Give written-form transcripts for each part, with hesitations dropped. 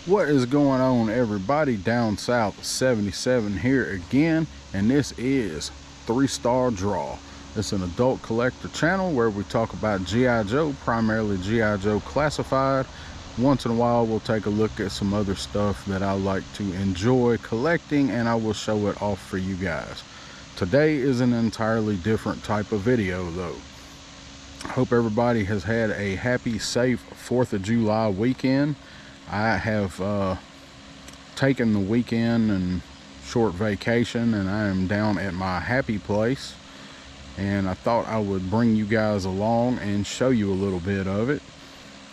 What is going on, everybody? Down south 77 here again, and this is Star Drawl. It's an adult collector channel where we talk about G.I. Joe, primarily G.I. Joe Classified. Once in a while we'll take a look at some other stuff that I like to enjoy collecting, and I will show it off for you guys. Today is an entirely different type of video though. I hope everybody has had a happy, safe 4th of July weekend. I have taken the weekend and short vacation, and I am down at my happy place, and I thought I would bring you guys along and show you a little bit of it.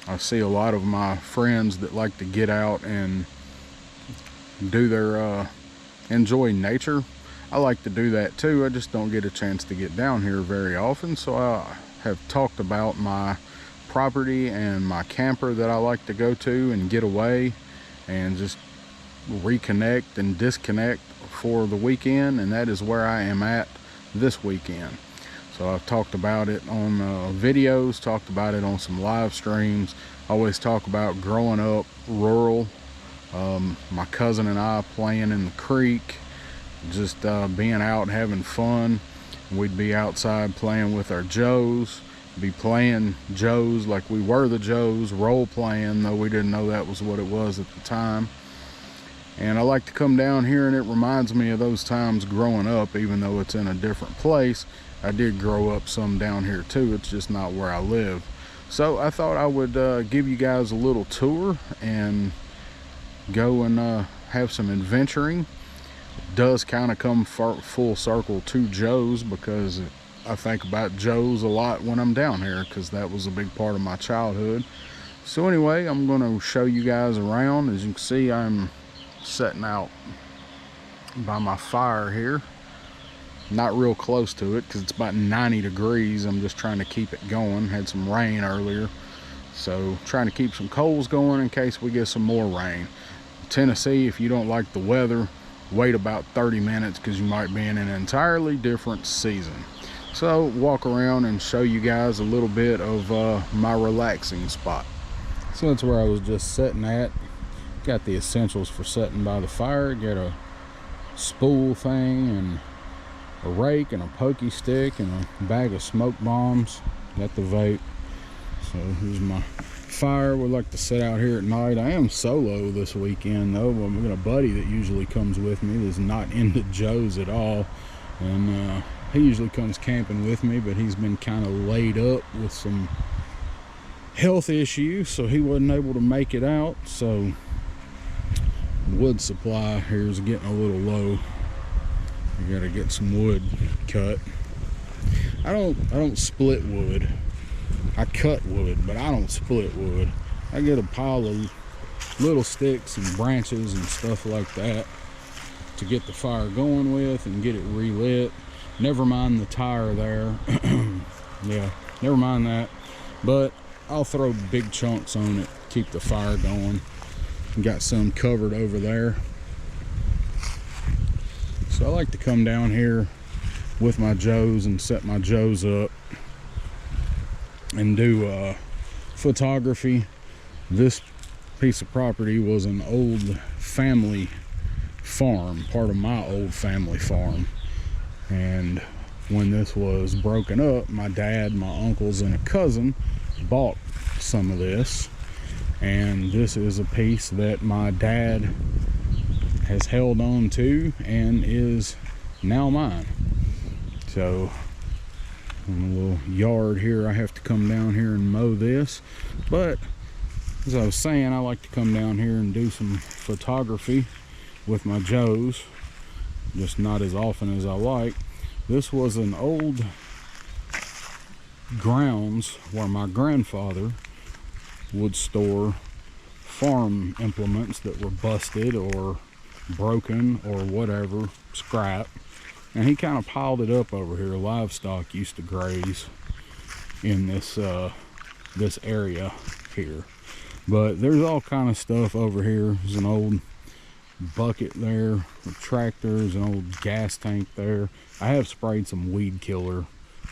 I see a lot of my friends that like to get out and do their enjoy nature. I like to do that too. I just don't get a chance to get down here very often, so I have talked about my property and my camper that I like to go to and get away and just reconnect and disconnect for the weekend, and that is where I am at this weekend. So I've talked about it on videos, talked about it on some live streams. I always talk about growing up rural, my cousin and I playing in the creek, just being out and having fun. We'd be outside playing with our Joes, be playing Joes like we were the Joes, role playing, though we didn't know that was what it was at the time. And I like to come down here, and it reminds me of those times growing up, even though it's in a different place. I did grow up some down here too, it's just not where I live. So I thought I would give you guys a little tour and go and have some adventuring. It does kind of come full circle to Joe's, because I think about Joe's a lot when I'm down here, because that was a big part of my childhood. So anyway, I'm going to show you guys around. As you can see, I'm sitting out by my fire here, not real close to it because it's about 90 degrees. I'm just trying to keep it going. Had some rain earlier, so trying to keep some coals going in case we get some more rain. Tennessee, if you don't like the weather, wait about 30 minutes because you might be in an entirely different season. So walk around and show you guys a little bit of my relaxing spot. So that's where I was just sitting at. Got the essentials for sitting by the fire. Got a spool thing and a rake and a pokey stick and a bag of smoke bombs. Got the vape. So here's my fire. We like to sit out here at night. I am solo this weekend though. I've got a buddy that usually comes with me that's not into Joe's at all, and he usually comes camping with me, but he's been kind of laid up with some health issues, so he wasn't able to make it out. So wood supply here is getting a little low. You gotta get some wood cut. I don't split wood. I cut wood, but I don't split wood. I get a pile of little sticks and branches and stuff like that to get the fire going with and get it relit. Never mind the tire there. Yeah, never mind that. But I'll throw big chunks on it, keep the fire going. Got some covered over there. So I like to come down here with my Joes and set my Joes up and do photography. This piece of property was an old family farm, part of my old family farm. And when this was broken up, my dad, my uncles, and a cousin bought some of this. And this is a piece that my dad has held on to and is now mine. So in a little yard here, I have to come down here and mow this. But as I was saying, I like to come down here and do some photography with my Joes, just not as often as I like. This was an old grounds where my grandfather would store farm implements that were busted or broken or whatever, scrap, and he kind of piled it up over here. Livestock used to graze in this this area here, but there's all kind of stuff over here. There's an old bucket there with tractors, an old gas tank there. I have sprayed some weed killer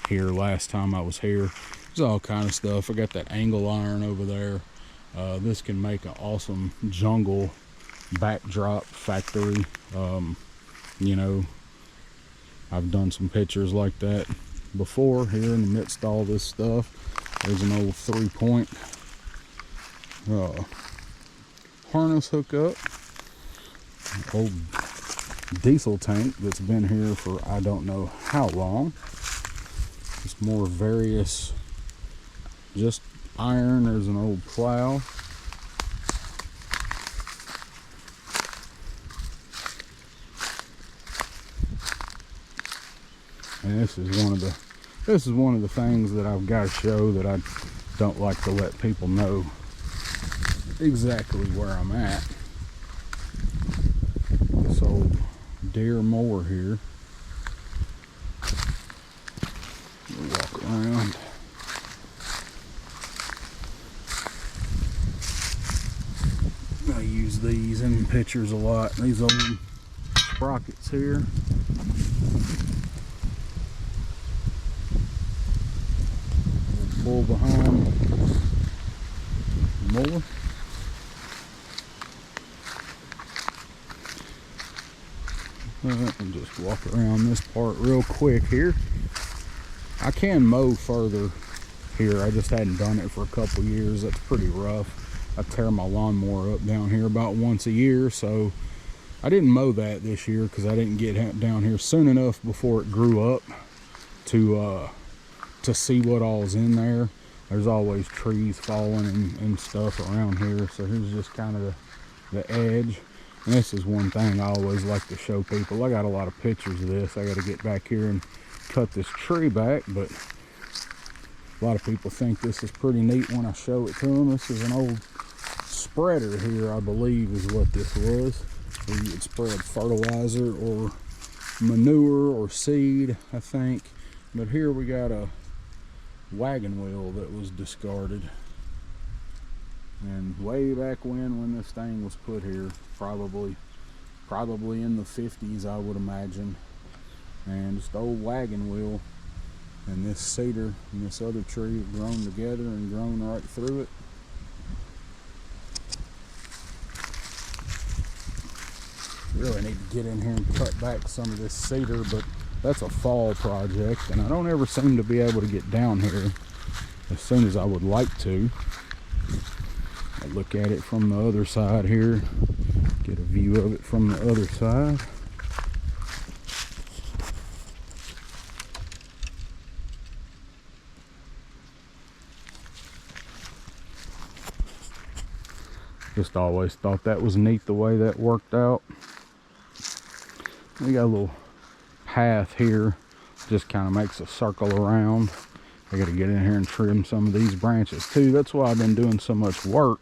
here last time I was here. There's all kind of stuff. I got that angle iron over there. This can make an awesome jungle backdrop factory. You know, I've done some pictures like that before here in the midst of all this stuff. There's an old 3-point harness hookup, old diesel tank that's been here for I don't know how long. It's more various, just iron. There's an old plow. And this is one of the things that I've got to show, that I don't like to let people know exactly where I'm at. This old deer mower here. We'll walk around. I use these in pictures a lot. These old sprockets here. Pull behind the mower. And just walk around this part real quick here. I can mow further here. I just hadn't done it for a couple years. That's pretty rough. I tear my lawnmower up down here about once a year, so I didn't mow that this year because I didn't get down here soon enough before it grew up to see what all's in there. There's always trees falling and stuff around here, so here's just kind of the edge. And this is one thing I always like to show people. I got a lot of pictures of this. I got to get back here and cut this tree back, but a lot of people think this is pretty neat when I show it to them. This is an old spreader here, I believe is what this was, where you would spread fertilizer or manure or seed, I think. But here we got a wagon wheel that was discarded, and way back when this thing was put here, probably in the 50s, I would imagine. And just old wagon wheel, and this cedar and this other tree have grown together and grown right through it. Really need to get in here and cut back some of this cedar, but that's a fall project, and I don't ever seem to be able to get down here as soon as I would like to. I look at it from the other side here, get a view of it from the other side. Just always thought that was neat the way that worked out. We got a little path here, just kind of makes a circle around. I got to get in here and trim some of these branches too. That's why I've been doing so much work,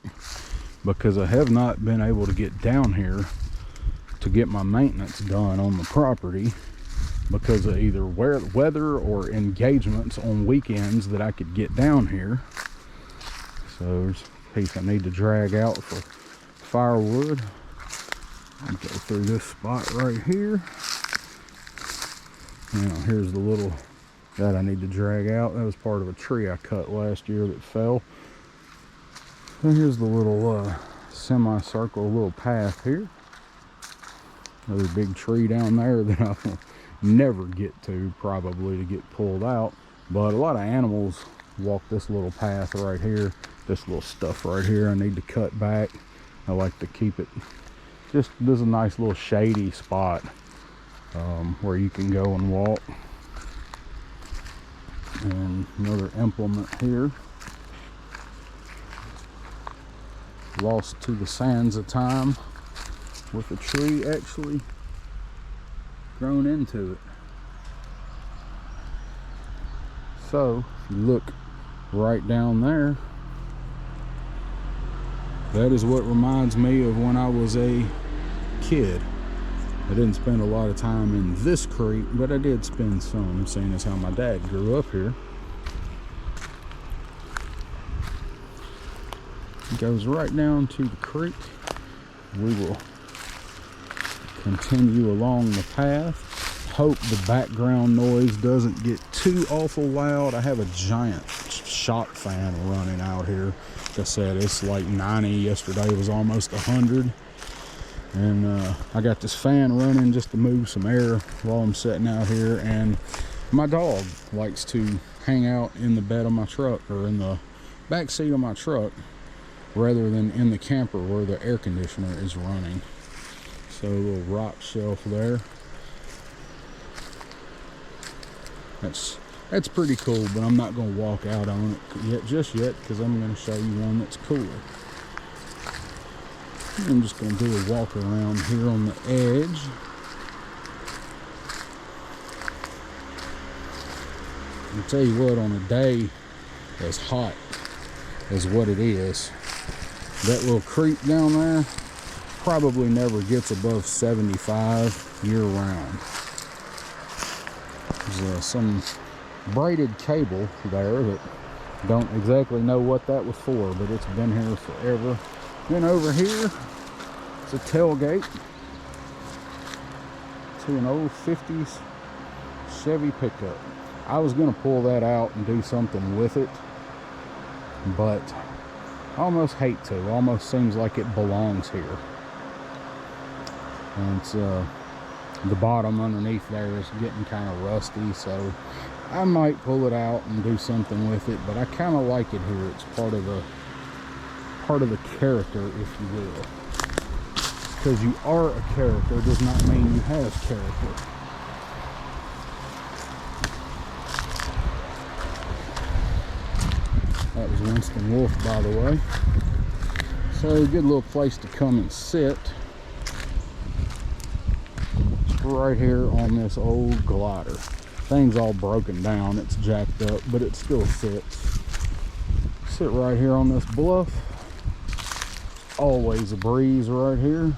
because I have not been able to get down here to get my maintenance done on the property because of either weather or engagements on weekends that I could get down here. So there's a piece I need to drag out for firewood. I'll go through this spot right here. Now here's the little that I need to drag out. That was part of a tree I cut last year that fell. And here's the little semicircle little path here. Another big tree down there that I will never get to, probably, to get pulled out. But a lot of animals walk this little path right here. This little stuff right here I need to cut back. I like to keep it just, this is a nice little shady spot where you can go and walk. And another implement here, lost to the sands of time, with a tree actually grown into it. So if you look right down there, that is what reminds me of when I was a kid. I didn't spend a lot of time in this creek, but I did spend some, seeing as how my dad grew up here. It goes right down to the creek. We will continue along the path. Hope the background noise doesn't get too awful loud. I have a giant shop fan running out here. Like I said, it's like 90. Yesterday it was almost 100. And I got this fan running just to move some air while I'm sitting out here. And my dog likes to hang out in the bed of my truck, or in the back seat of my truck, rather than in the camper where the air conditioner is running. So a little rock shelf there. That's pretty cool, but I'm not going to walk out on it just yet, because I'm going to show you one that's cooler. I'm just going to do a walk around here on the edge. I'll tell you what, on a day as hot as what it is, that little creek down there probably never gets above 75 year round. There's some braided cable there that don't exactly know what that was for, but it's been here forever. Then over here, it's a tailgate to an old 50s Chevy pickup. I was going to pull that out and do something with it, but I almost hate to. Almost seems like it belongs here. And it's, the bottom underneath there is getting kind of rusty, so I might pull it out and do something with it, but I kind of like it here. It's part of the character, if you will. Because you are a character does not mean you have character. That was Winston Wolf, by the way. So, good little place to come and sit. It's right here on this old glider. Thing's all broken down, it's jacked up, but it still sits. Sit right here on this bluff. Always a breeze right here.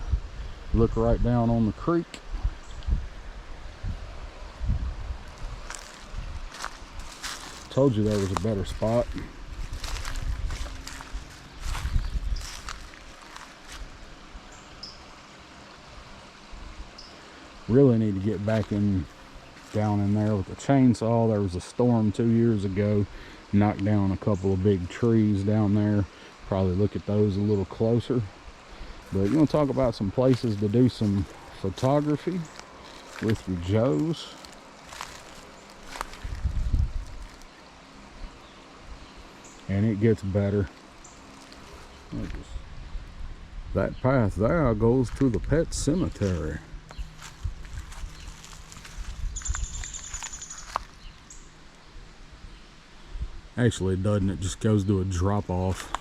Look right down on the creek. Told you there was a better spot. Really need to get back down in there with the chainsaw. There was a storm 2 years ago, knocked down a couple of big trees down there. Probably look at those a little closer. But you want to talk about some places to do some photography with your Joes. And it gets better. That path there goes to the pet cemetery. Actually it doesn't, it just goes to a drop off.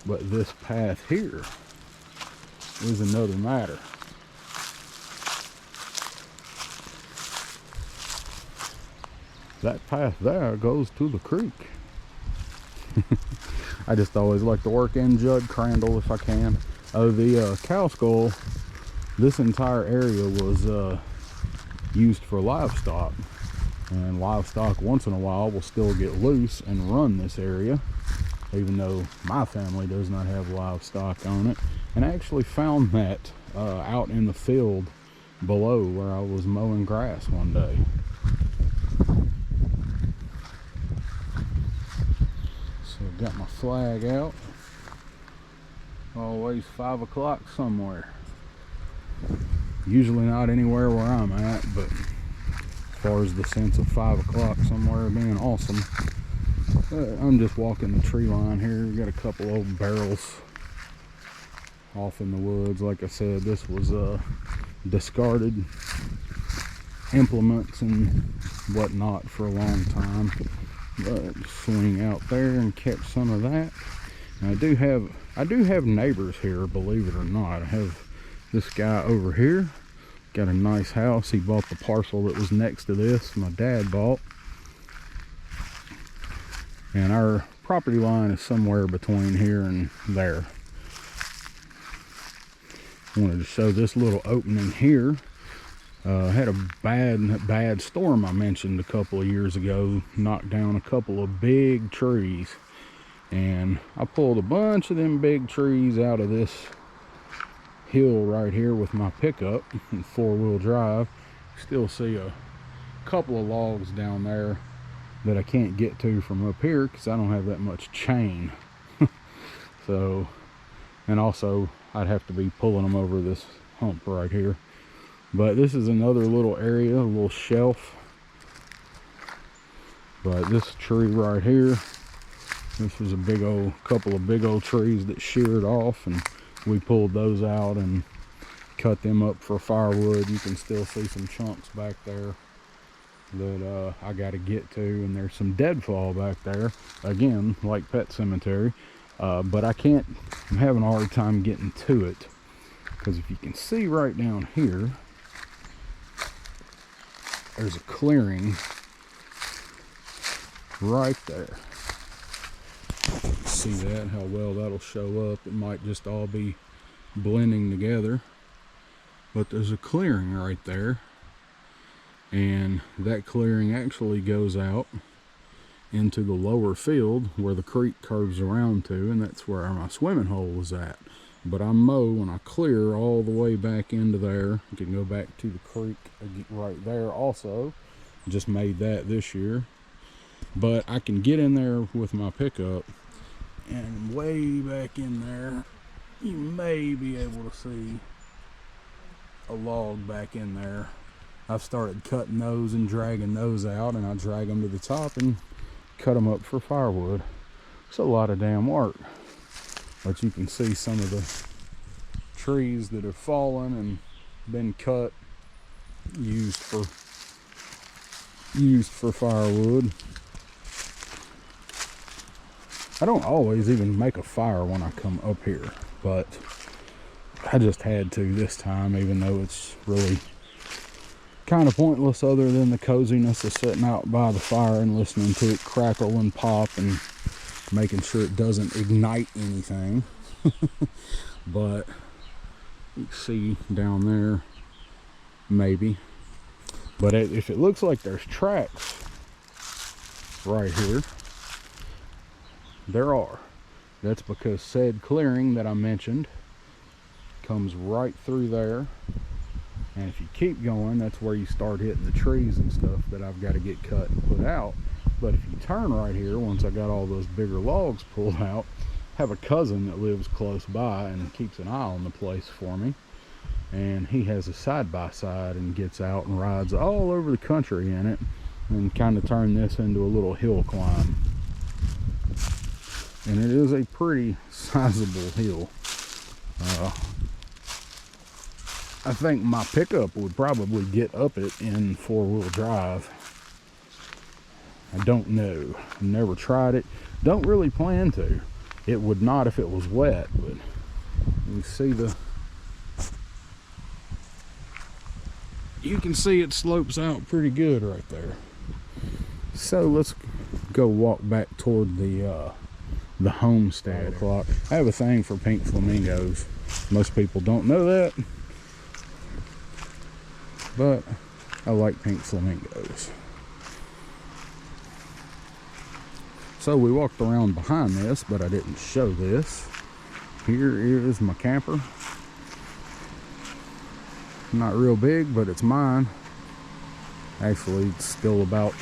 But this path here is another matter. That path there goes to the creek. I just always like to work in Judd Crandall if I can. Oh, the cow skull, this entire area was used for livestock. And livestock once in a while will still get loose and run this area, even though my family does not have livestock on it. And I actually found that out in the field below where I was mowing grass one day. So got my flag out. Always 5 o'clock somewhere. Usually not anywhere where I'm at, but as far as the sense of 5 o'clock somewhere being awesome. I'm just walking the tree line here. We got a couple old barrels off in the woods. Like I said, this was discarded implements and whatnot for a long time. But swing out there and catch some of that. And I do have neighbors here, believe it or not. I have this guy over here. Got a nice house. He bought the parcel that was next to this. My dad bought. And our property line is somewhere between here and there. Wanted to show this little opening here. Had a bad storm I mentioned a couple of years ago. Knocked down a couple of big trees. And I pulled a bunch of them big trees out of this hill right here with my pickup and 4-wheel drive. Still see a couple of logs down there that I can't get to from up here because I don't have that much chain. So, and also I'd have to be pulling them over this hump right here. But this is another little area, a little shelf. But this tree right here, this was a couple of big old trees that sheared off, and we pulled those out and cut them up for firewood. You can still see some chunks back there that I got to get to, and there's some deadfall back there, again, like Pet Cemetery. But I'm having a hard time getting to it, because if you can see right down here, there's a clearing right there. See that, how well that'll show up. It might just all be blending together, but there's a clearing right there, and that clearing actually goes out into the lower field where the creek curves around to, and that's where my swimming hole is at. But I mow and I clear all the way back into there. You can go back to the creek right there also. Just made that this year. But I can get in there with my pickup, and way back in there you may be able to see a log back in there. I've started cutting those and dragging those out, and I drag them to the top and cut them up for firewood. It's a lot of damn work, but you can see some of the trees that have fallen and been cut, used for firewood. I don't always even make a fire when I come up here, but I just had to this time, even though it's really kind of pointless other than the coziness of sitting out by the fire and listening to it crackle and pop and making sure it doesn't ignite anything. But you can see down there, maybe. But if it looks like there's tracks right here, there are. That's because said clearing that I mentioned comes right through there. And if you keep going, that's where you start hitting the trees and stuff that I've got to get cut and put out. But if you turn right here, once I got all those bigger logs pulled out, I have a cousin that lives close by and keeps an eye on the place for me. And he has a side-by-side and gets out and rides all over the country in it, and kind of turned this into a little hill climb. And it is a pretty sizable hill. I think my pickup would probably get up it in four-wheel drive. I don't know. I've never tried it. Don't really plan to. It would not if it was wet, but you see you can see it slopes out pretty good right there. So let's go walk back toward the homestead. I have a thing for pink flamingos. Most people don't know that, but I like pink flamingos. So we walked around behind this, but I didn't show this. Here is my camper. Not real big, but it's mine. Actually, it's still about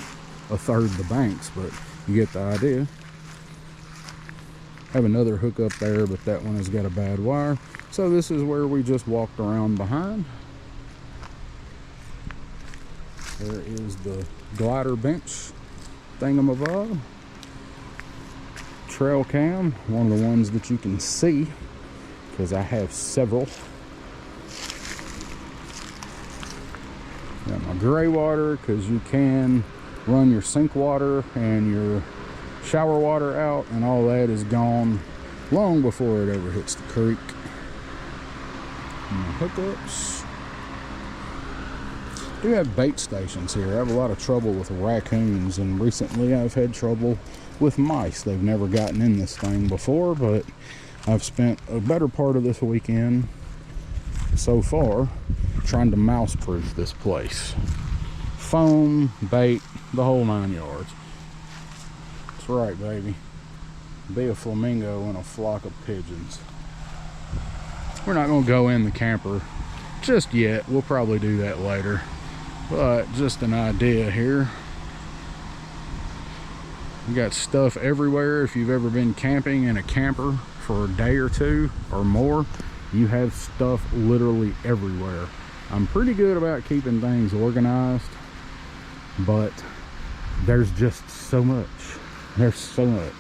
a third the banks, but you get the idea. Have another hook up there, but that one has got a bad wire. So this is where we just walked around behind. There is the glider bench thingamabob. Trail cam, one of the ones that you can see, because I have several. Got my gray water, because you can run your sink water and your shower water out, and all that is gone long before it ever hits the creek. And my hookups. I do have bait stations here. I have a lot of trouble with raccoons, and recently I've had trouble with mice. They've never gotten in this thing before, but I've spent a better part of this weekend so far trying to mouse proof this place. Foam, bait, the whole 9 yards. That's right, baby. Be a flamingo in a flock of pigeons. We're not going to go in the camper just yet. We'll probably do that later. But just an idea here. You got stuff everywhere. If you've ever been camping in a camper for a day or two or more, you have stuff literally everywhere. I'm pretty good about keeping things organized, but there's just so much. There's so much.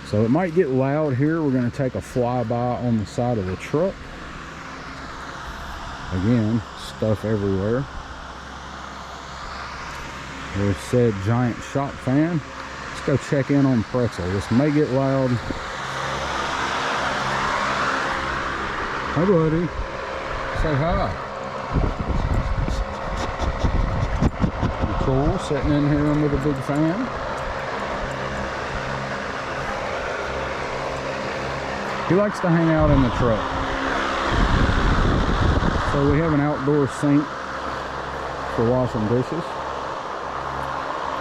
So it might get loud here. We're going to take a flyby on the side of the truck. Again, stuff everywhere. There's said giant shop fan. Let's go check in on Pretzel. This may get loud. Hi, buddy. Say hi. You cool sitting in here under the big fan? He likes to hang out in the truck. So we have an outdoor sink for washing dishes.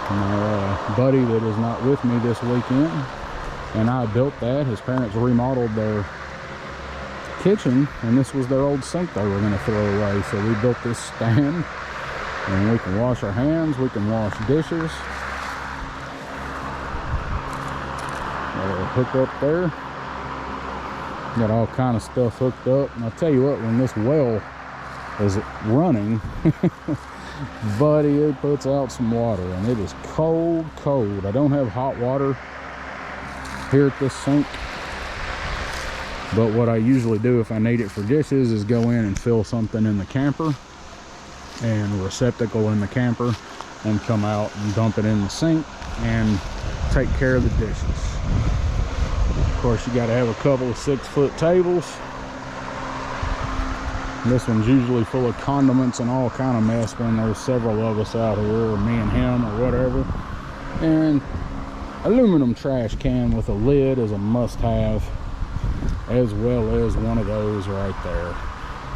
My buddy that is not with me this weekend and I built that. His parents remodeled their kitchen and this was their old sink they were going to throw away. So we built this stand and we can wash our hands, we can wash dishes. Got a hook up there. Got all kind of stuff hooked up. And I'll tell you what, when this well is running, buddy, it puts out some water and it is cold. I don't have hot water here at this sink, but what I usually do if I need it for dishes is go in and fill something in the camper and a receptacle in the camper and come out and dump it in the sink and take care of the dishes. Of course, you got to have a couple of 6-foot tables. This one's usually full of condiments and all kind of mess when there's several of us out here, or me and him or whatever. And aluminum trash can with a lid is a must-have, as well as one of those right there.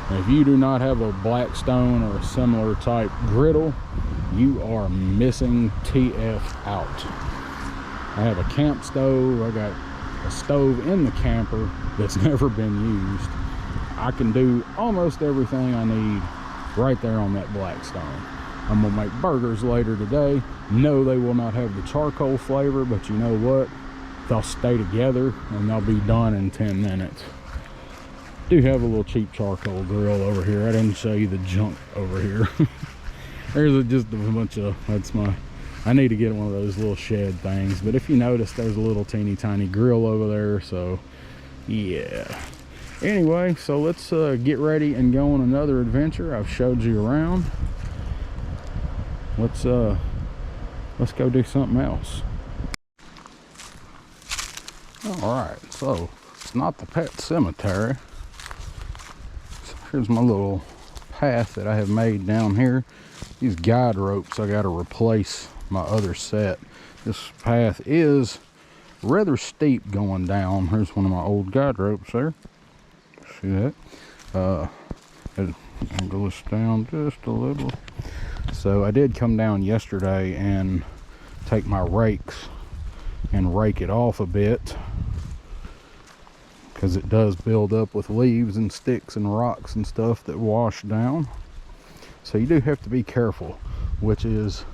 And if you do not have a Blackstone or a similar type griddle, you are missing TF out. I have a camp stove. I got a stove in the camper that's never been used. I can do almost everything I need right there on that Blackstone. I'm gonna make burgers later today. No, they will not have the charcoal flavor, but you know what? They'll stay together and they'll be done in 10 minutes. Do have a little cheap charcoal grill over here. I didn't show you the junk over here. There's just a bunch of, I need to get one of those little shed things. But if you notice, there's a little teeny tiny grill over there. So yeah. Anyway, so let's get ready and go on another adventure. I've showed you around. Let's go do something else. All right, so it's not the pet cemetery. So here's my little path that I have made down here. These guide ropes, I got to replace my other set. This path is rather steep going down. Here's one of my old guide ropes there. See that? Angle this down just a little. So I did come down yesterday and take my rakes and rake it off a bit, because it does build up with leaves and sticks and rocks and stuff that wash down. So you do have to be careful, which is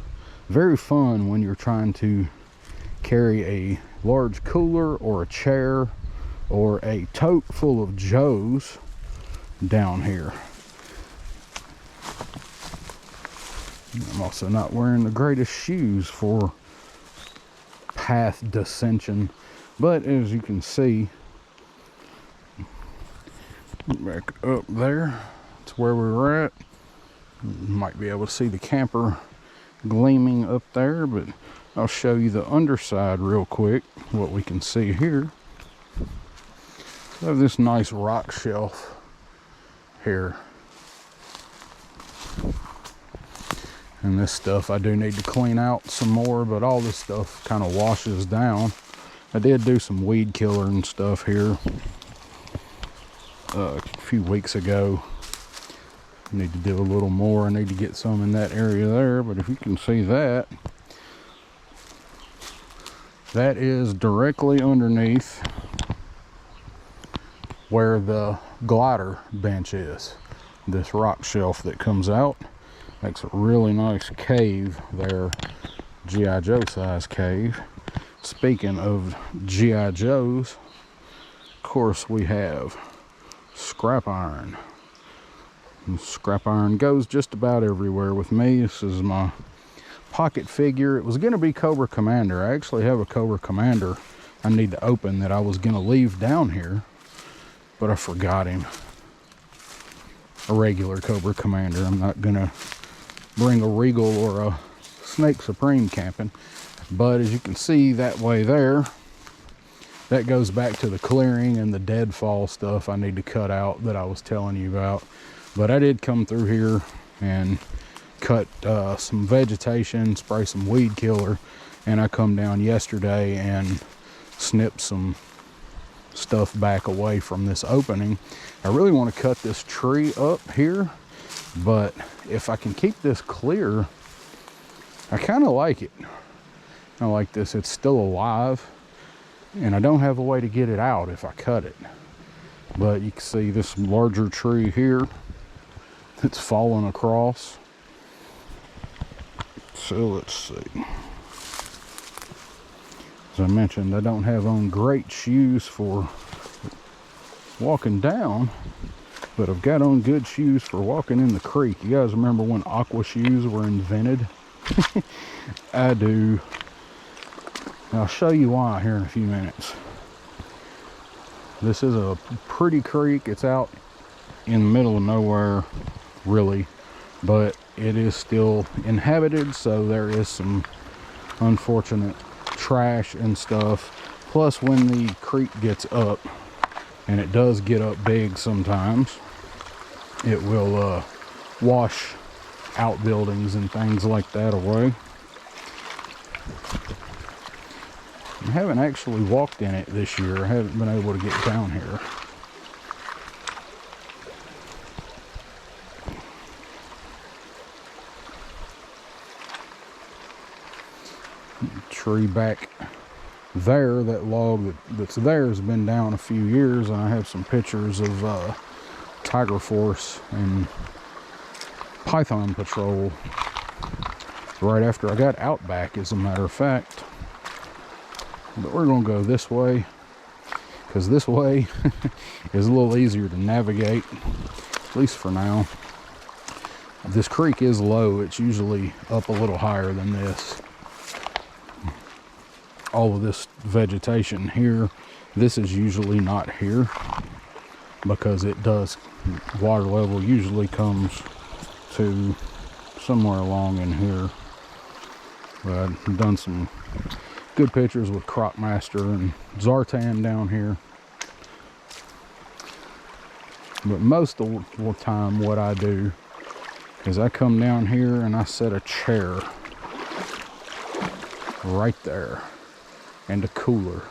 very fun when you're trying to carry a large cooler or a chair or a tote full of Joes down here. I'm also not wearing the greatest shoes for path descension, but as you can see, back up there, it's where we were at. You might be able to see the camper gleaming up there, but I'll show you the underside real quick, what we can see here. I have this nice rock shelf here. And this stuff I do need to clean out some more, but all this stuff kind of washes down. I did do some weed killer and stuff here a few weeks ago. I need to do a little more. I need to get some in that area there, but if you can see that, that is directly underneath where the glider bench is. This rock shelf that comes out. Makes a really nice cave there, G.I. Joe size cave. Speaking of G.I. Joes, of course we have scrap iron. And scrap iron goes just about everywhere with me. This is my pocket figure. It was going to be Cobra Commander. I actually have a Cobra Commander I need to open that I was going to leave down here, but I forgot him. A regular Cobra Commander. I'm not going to bring a Regal or a Snake Supreme camping. But as you can see that way there, that goes back to the clearing and the deadfall stuff I need to cut out that I was telling you about. But I did come through here and cut some vegetation, spray some weed killer, and I come down yesterday and snipped some stuff back away from this opening. I really want to cut this tree up here, but if I can keep this clear, I kind of like it. I like this. It's still alive, and I don't have a way to get it out if I cut it. But you can see this larger tree here that's fallen across. So let's see. As I mentioned, I don't have on great shoes for walking down, but I've got on good shoes for walking in the creek. You guys remember when aqua shoes were invented? I do. I'll show you why here in a few minutes. This is a pretty creek. It's out in the middle of nowhere, really, but it is still inhabited, so there is some unfortunate trash and stuff. Plus, when the creek gets up, and it does get up big sometimes, it will wash outbuildings and things like that away. I haven't actually walked in it this year. I haven't been able to get down here. Tree back there, that log that's there has been down a few years, and I have some pictures of Tiger Force and Python Patrol right after I got Outback, as a matter of fact. But we're gonna go this way, because this way is a little easier to navigate, at least for now. This creek is low. It's usually up a little higher than this. All of this vegetation here, this is usually not here, because it does, water level usually comes to somewhere along in here. But I've done some good pictures with Crocmaster and Zartan down here. But most of the time what I do is I come down here and I set a chair right there and a cooler.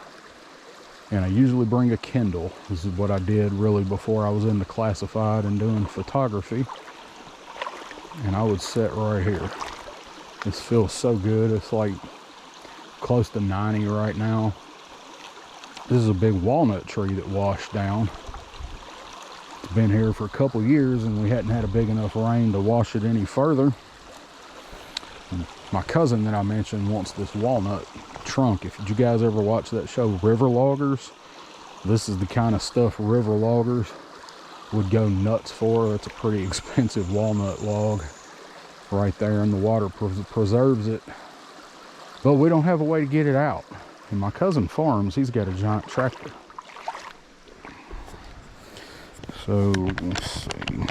And I usually bring a Kindle. This is what I did really before I was into Declassified and doing photography. And I would sit right here. This feels so good. It's like close to 90 right now. This is a big walnut tree that washed down. It's been here for a couple years, and we hadn't had a big enough rain to wash it any further. My cousin that I mentioned wants this walnut trunk. If you guys ever watch that show River Loggers, this is the kind of stuff river loggers would go nuts for. It's a pretty expensive walnut log right there, and the water preserves it. But we don't have a way to get it out. And my cousin farms, he's got a giant tractor. So, let's see.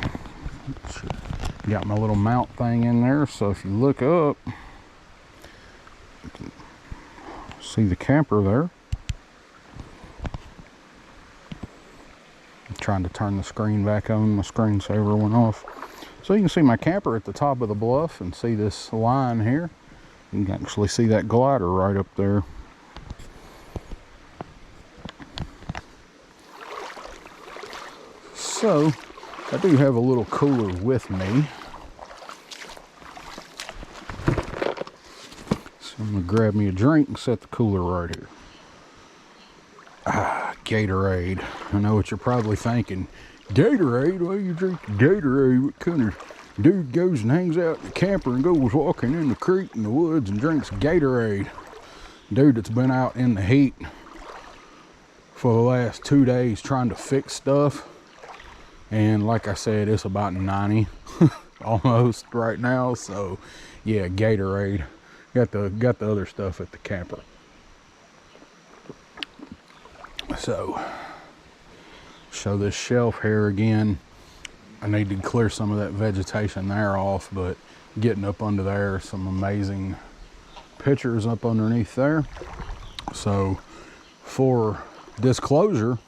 Got my little mount thing in there, so if you look up, you can see the camper there. I'm trying to turn the screen back on, my screensaver went off. So you can see my camper at the top of the bluff and see this line here. You can actually see that glider right up there. So, I do have a little cooler with me. So I'm gonna grab me a drink and set the cooler right here. Ah, Gatorade. I know what you're probably thinking. Gatorade? Why you drink Gatorade? What kind of Dude goes and hangs out in the camper and goes walking in the creek in the woods and drinks Gatorade. Dude that's been out in the heat for the last 2 days trying to fix stuff. And like I said, it's about 90 almost right now. So yeah, Gatorade. Got the other stuff at the camper. So show this shelf here again. I need to clear some of that vegetation there off, but getting up under there, some amazing pictures up underneath there. So for disclosure,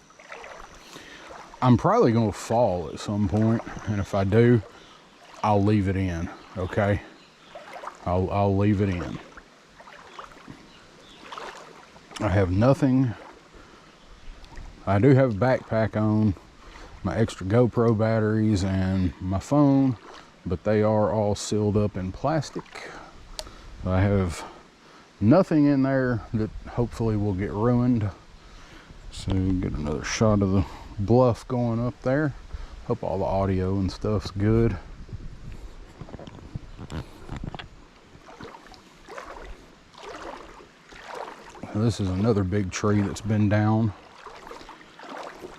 I'm probably going to fall at some point, and if I do, I'll leave it in. Okay, I'll leave it in. I have nothing. I do have a backpack on, my extra GoPro batteries and my phone, but they are all sealed up in plastic. I have nothing in there that hopefully will get ruined. So get another shot of the bluff going up there. Hope all the audio and stuff's good. This is another big tree that's been down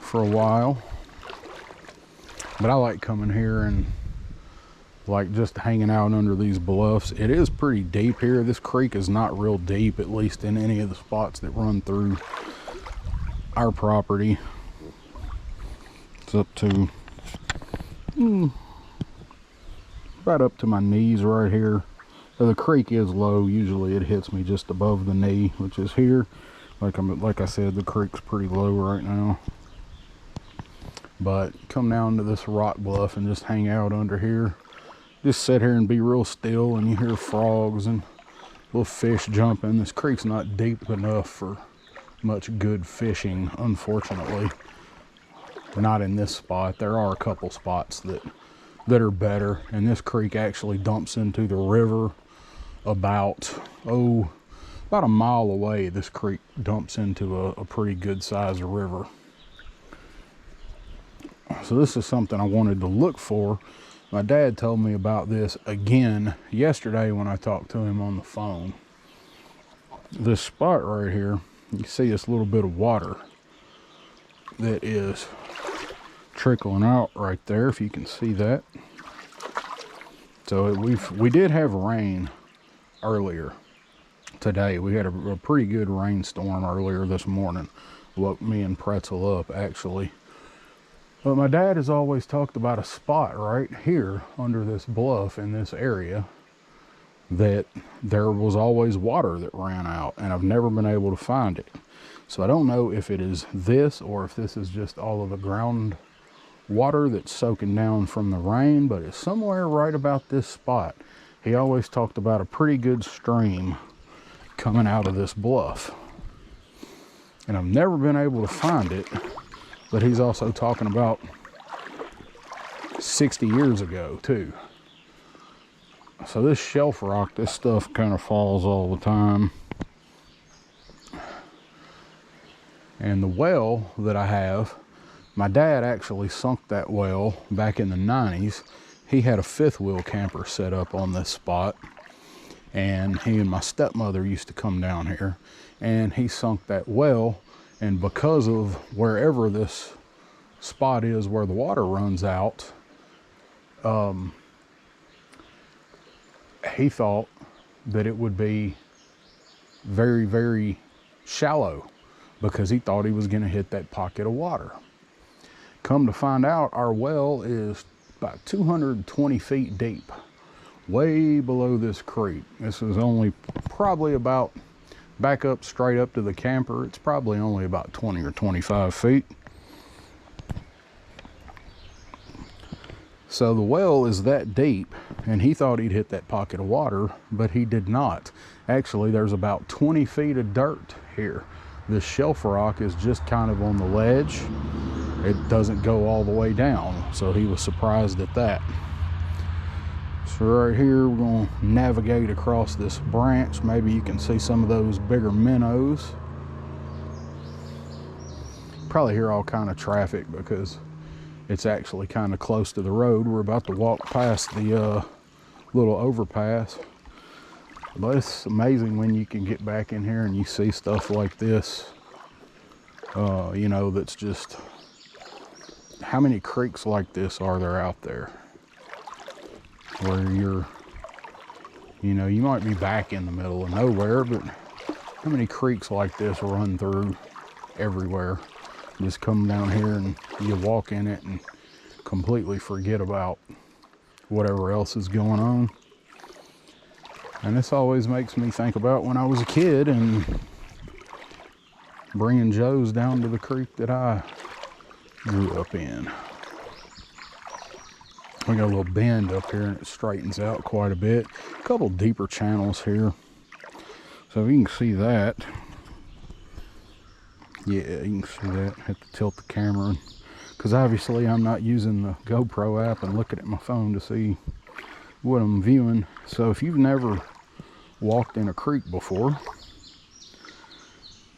for a while, but I like coming here and like just hanging out under these bluffs. It is pretty deep here. This creek is not real deep, at least in any of the spots that run through our property. It's up to right up to my knees right here. So the creek is low. Usually it hits me just above the knee, which is here. Like I said, the creek's pretty low right now. But come down to this rock bluff and just hang out under here. Just sit here and be real still, and you hear frogs and little fish jumping. This creek's not deep enough for much good fishing, unfortunately. Not in this spot. There are a couple spots that are better, and this creek actually dumps into the river about a mile away. This creek dumps into a pretty good sized river. So this is something I wanted to look for. My dad told me about this again yesterday when I talked to him on the phone. This spot right here, you see this little bit of water that is trickling out right there, if you can see that. So we did have rain earlier today. We had a pretty good rainstorm earlier this morning. Woke me and Pretzel up, actually. But my dad has always talked about a spot right here under this bluff in this area that there was always water that ran out, and I've never been able to find it. So I don't know if it is this or if this is just all of the ground water that's soaking down from the rain, but it's somewhere right about this spot. He always talked about a pretty good stream coming out of this bluff, and I've never been able to find it. But he's also talking about 60 years ago too. So this shelf rock, this stuff kind of falls all the time. And the well that I have, my dad actually sunk that well back in the 90s. He had a fifth wheel camper set up on this spot, and he and my stepmother used to come down here, and he sunk that well. And because of wherever this spot is where the water runs out, he thought that it would be very, very shallow because he thought he was going to hit that pocket of water. Come to find out, our well is about 220 feet deep, way below this creek. This is only probably about, back up straight up to the camper, it's probably only about 20 or 25 feet. So the well is that deep, and he thought he'd hit that pocket of water, but he did not. Actually, there's about 20 feet of dirt here. This shelf rock is just kind of on the ledge. It doesn't go all the way down, so he was surprised at that. So right here, we're going to navigate across this branch. Maybe you can see some of those bigger minnows. Probably hear all kind of traffic because It's actually kind of close to the road. We're about to walk past the little overpass. But it's amazing when you can get back in here and you see stuff like this. You know, that's just, how many creeks like this are there out there? Where you're, you know, you might be back in the middle of nowhere, but how many creeks like this run through everywhere? Just come down here and you walk in it and completely forget about whatever else is going on. And this always makes me think about when I was a kid and bringing Joe's down to the creek that I grew up in. We got a little bend up here and it straightens out quite a bit. A couple deeper channels here. So you can see that. Yeah, you can see that. Have to tilt the camera because obviously I'm not using the GoPro app and looking at my phone to see what I'm viewing. So if you've never walked in a creek before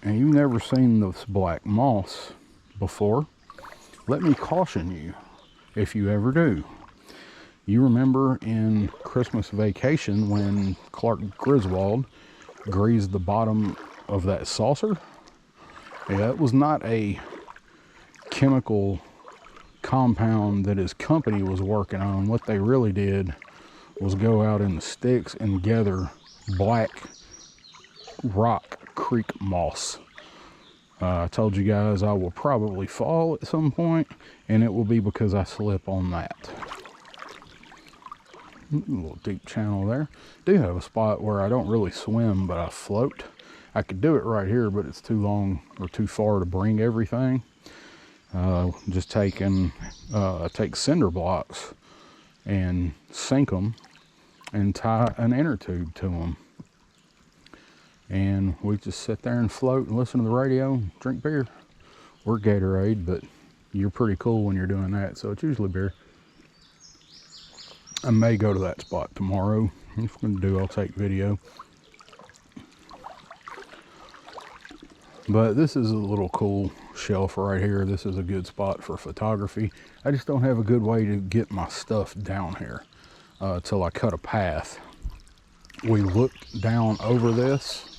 and you've never seen this black moss before, let me caution you, if you ever do. You remember in Christmas Vacation when Clark Griswold greased the bottom of that saucer? Yeah, it was not a chemical compound that his company was working on. What they really did was go out in the sticks and gather black rock creek moss. I told you guys I will probably fall at some point, and it will be because I slip on that. A little deep channel there. Do have a spot where I don't really swim, but I float. I could do it right here, but it's too long or too far to bring everything. Just take cinder blocks and sink them and tie an inner tube to them. And we just sit there and float and listen to the radio, drink beer. Or Gatorade, but you're pretty cool when you're doing that, so it's usually beer. I may go to that spot tomorrow. If I'm gonna do, I'll take video. But this is a little cool shelf right here. This is a good spot for photography. I just don't have a good way to get my stuff down here till I cut a path. We looked down over this.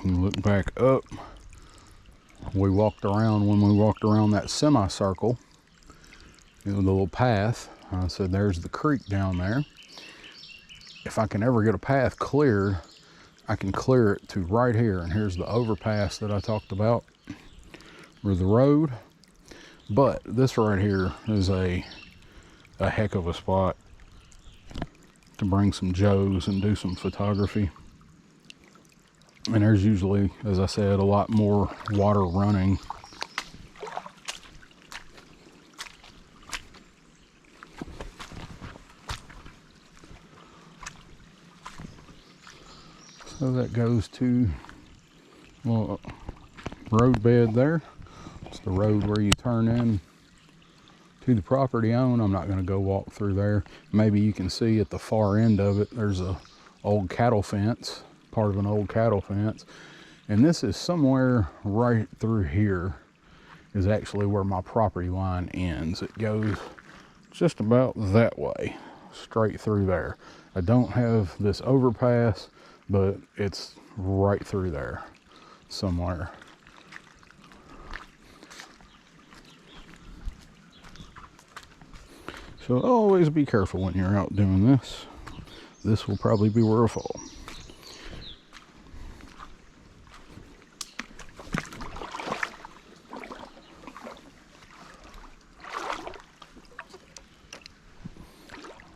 And look back up. We walked around, when we walked around that semicircle, you know, the little path, I said there's the creek down there. If I can ever get a path cleared, I can clear it to right here. And here's the overpass that I talked about, or the road. But this right here is a heck of a spot to bring some Joes and do some photography. And there's usually, as I said, a lot more water running. So that goes to, well, road bed there. It's the road where you turn in to the property owned. I'm not going to go walk through there. Maybe you can see at the far end of it, there's a old cattle fence, part of an old cattle fence. And this is somewhere right through here is actually where my property line ends. It goes just about that way, straight through there. I don't have this overpass, but it's right through there somewhere. So always be careful when you're out doing this. This will probably be where I fall.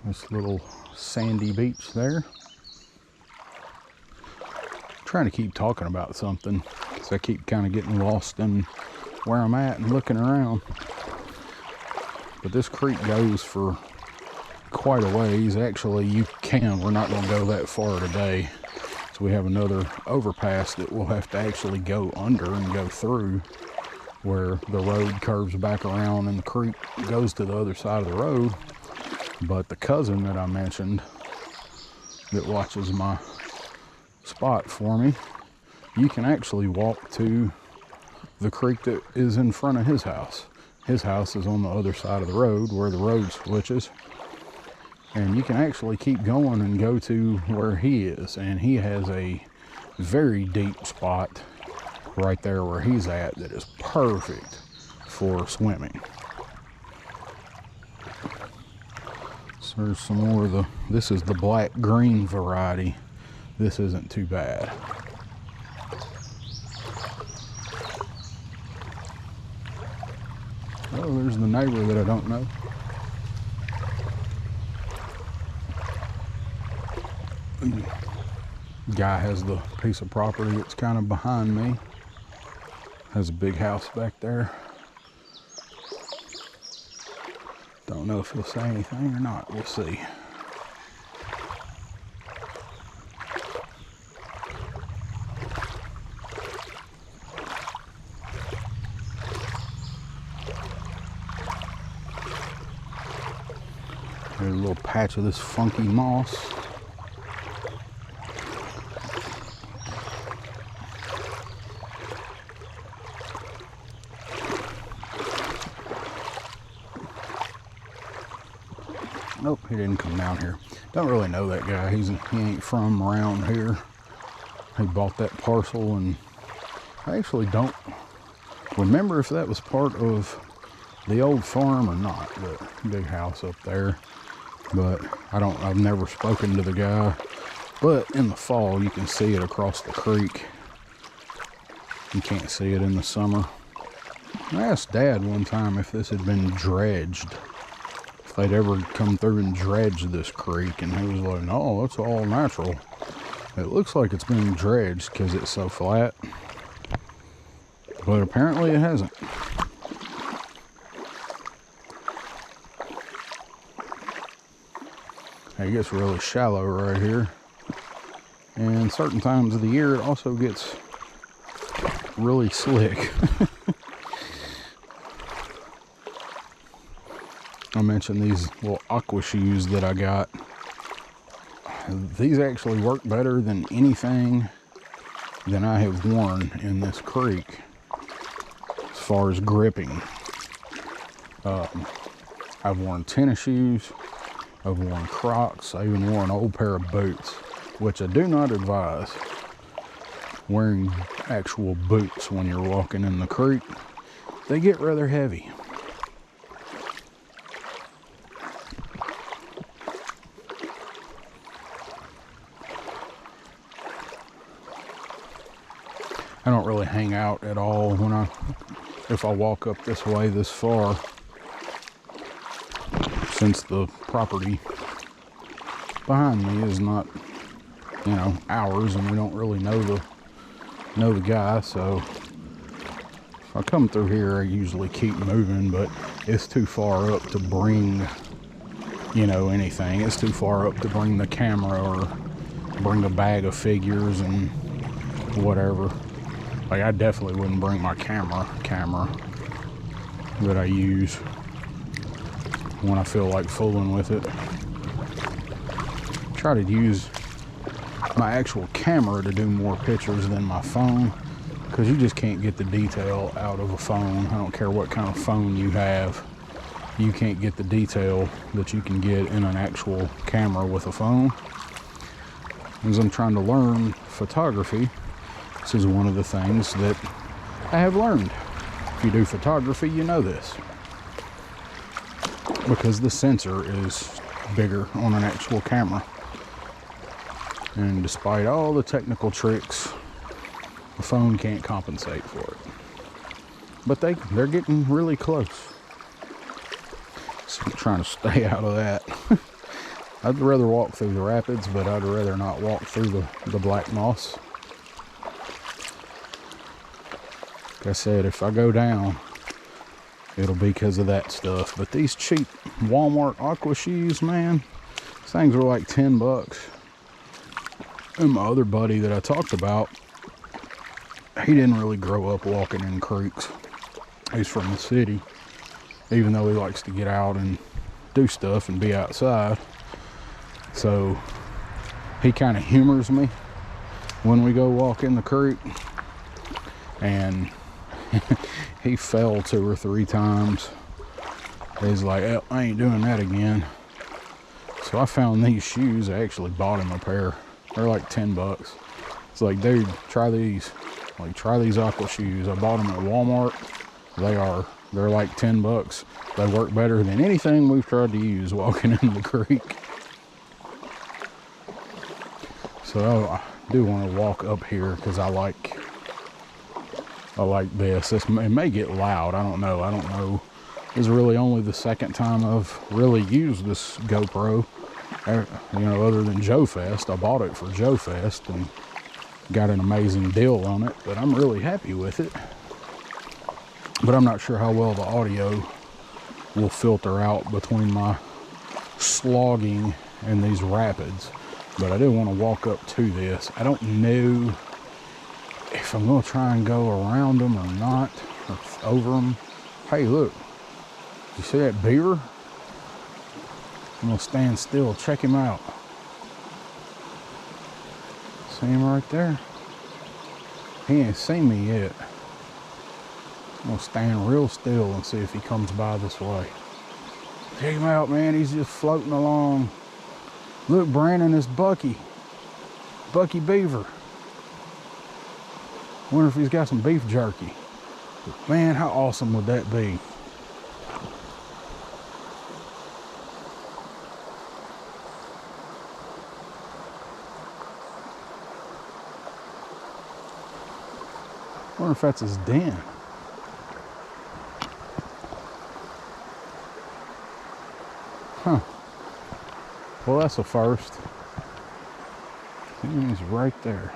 This little sandy beach there. I'm trying to keep talking about something, so I keep kind of getting lost in where I'm at and looking around. But this creek goes for quite a ways. Actually, we're not going to go that far today. So we have another overpass that we'll have to actually go under and go through, where the road curves back around and the creek goes to the other side of the road. But the cousin that I mentioned that watches my spot for me, you can actually walk to the creek that is in front of his house. his house is on the other side of the road where the road switches. And you can actually keep going and go to where he is. And he has a very deep spot right there where he's at that is perfect for swimming. So there's some more of this is the black green variety. This isn't too bad. Oh, there's the neighbor that I don't know. Guy has the piece of property that's kind of behind me. Has a big house back there. Don't know if he'll say anything or not. We'll see. There's a little patch of this funky moss. Nope, he didn't come down here. Don't really know that guy. He ain't from around here. He bought that parcel, and I actually don't remember if that was part of the old farm or not, the big house up there. But I've never spoken to the guy. But in the fall, you can see it across the creek. You can't see it in the summer. I asked Dad one time if this had been dredged. If they'd ever come through and dredged this creek, and he was like, no, that's all natural. It looks like it's been dredged because it's so flat. But apparently it hasn't. It gets really shallow right here. And certain times of the year it also gets really slick. I mentioned these little aqua shoes that I got. These actually work better than anything that I have worn in this creek as far as gripping. I've worn tennis shoes, I've worn Crocs, I even wore an old pair of boots, which I do not advise wearing actual boots when you're walking in the creek. They get rather heavy. I don't really hang out at all if I walk up this way this far, since the property behind me is not, ours, and we don't really know the guy. So if I come through here, I usually keep moving, but it's too far up to bring, anything. It's too far up to bring the camera or bring a bag of figures and whatever. Like, I definitely wouldn't bring my camera that I use when I feel like fooling with it. Try to use my actual camera to do more pictures than my phone, because you just can't get the detail out of a phone. I don't care what kind of phone you have. You can't get the detail that you can get in an actual camera with a phone. As I'm trying to learn photography, this is one of the things that I have learned. If you do photography, you know this. Because the sensor is bigger on an actual camera. And despite all the technical tricks, the phone can't compensate for it. But they're getting really close. So I'm trying to stay out of that. I'd rather walk through the rapids, but I'd rather not walk through the black moss. Like I said, if I go down, it'll be because of that stuff. But these cheap Walmart aqua shoes, man, these things were like 10 bucks. And my other buddy that I talked about, he didn't really grow up walking in creeks. He's from the city, even though he likes to get out and do stuff and be outside. So he kind of humors me when we go walk in the creek. And he fell 2 or 3 times He's like, "Oh, I ain't doing that again." So I found these shoes. I actually bought him a pair. They're like 10 bucks. It's like, dude, try these. Like, try these aqua shoes. I bought them at Walmart. They're like 10 bucks. They work better than anything we've tried to use walking in the creek. So I do want to walk up here because I like this. It may get loud. I don't know. This is really only the second time I've really used this GoPro. You know, other than Joe Fest. I bought it for Joe Fest and got an amazing deal on it, but I'm really happy with it. But I'm not sure how well the audio will filter out between my slogging and these rapids. But I do want to walk up to this. I don't know if I'm going to try and go around them or not, or over them. Hey, look. You see that beaver? I'm going to stand still. Check him out. See him right there? He ain't seen me yet. I'm going to stand real still and see if he comes by this way. Check him out, man. He's just floating along. Look, Brandon, it's Bucky. Bucky Beaver. Wonder if he's got some beef jerky. Man, how awesome would that be? Wonder if that's his den. Huh. Well, that's a first. He's right there.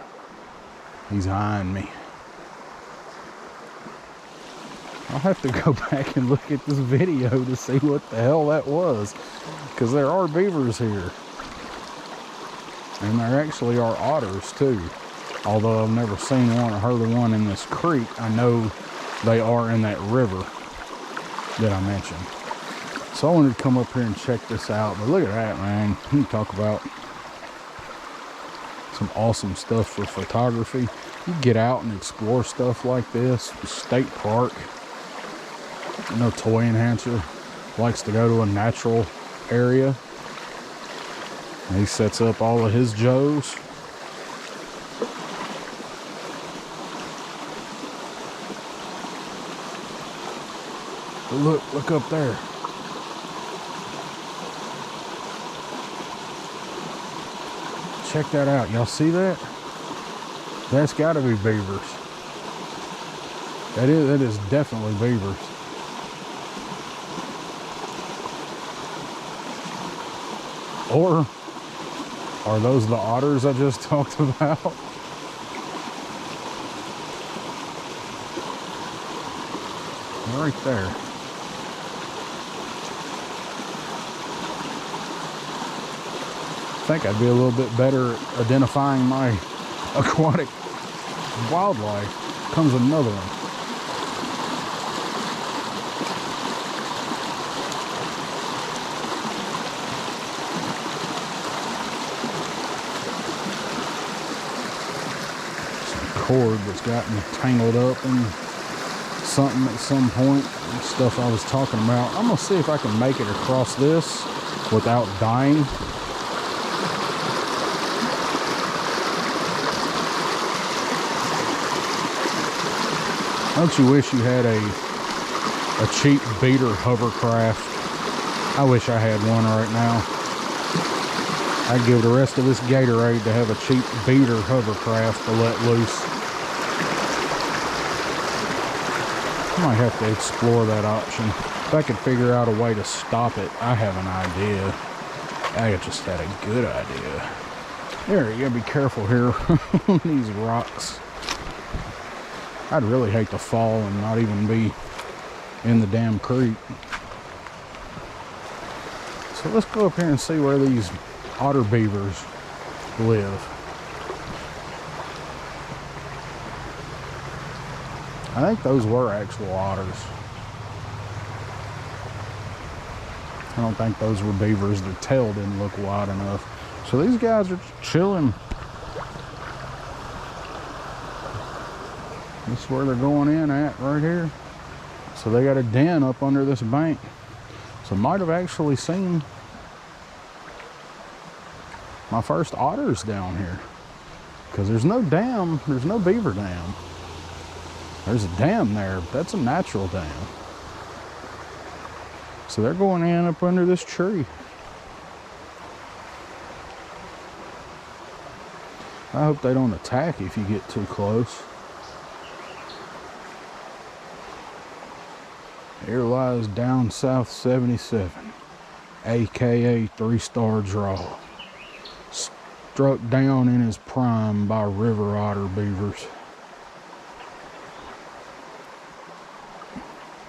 He's eyeing me. I'll have to go back and look at this video to see what the hell that was, because there are beavers here. And there actually are otters too. Although I've never seen one or heard of one in this creek, I know they are in that river that I mentioned. So I wanted to come up here and check this out. But look at that, man. You talk about some awesome stuff for photography. You get out and explore stuff like this. State park. No toy enhancer. Likes to go to a natural area. And he sets up all of his Joes. But look up there. Check that out. Y'all see that? That's got to be beavers. That is definitely beavers. Or are those the otters I just talked about? Right there. I think I'd be a little bit better at identifying my aquatic wildlife. Comes another one. Some cord that's gotten tangled up in something at some point. Stuff I was talking about. I'm gonna see if I can make it across this without dying. Don't you wish you had a cheap beater hovercraft? I wish I had one right now. I'd give the rest of this Gatorade to have a cheap beater hovercraft to let loose. I might have to explore that option. If I could figure out a way to stop it, I have an idea. I just had a good idea. There, you gotta be careful here on these rocks. I'd really hate to fall and not even be in the damn creek. So let's go up here and see where these Otterbeavers live. I think those were actual otters. I don't think those were beavers. Their tail didn't look wide enough. So these guys are chilling. This is where they're going in at right here. So they got a den up under this bank. So might have actually seen my first otters down here, because there's no dam, there's no beaver dam. There's a dam there, but that's a natural dam. So they're going in up under this tree. I hope they don't attack if you get too close. Here lies down south 77, aka 3-star drawl. Struck down in his prime by river otter beavers.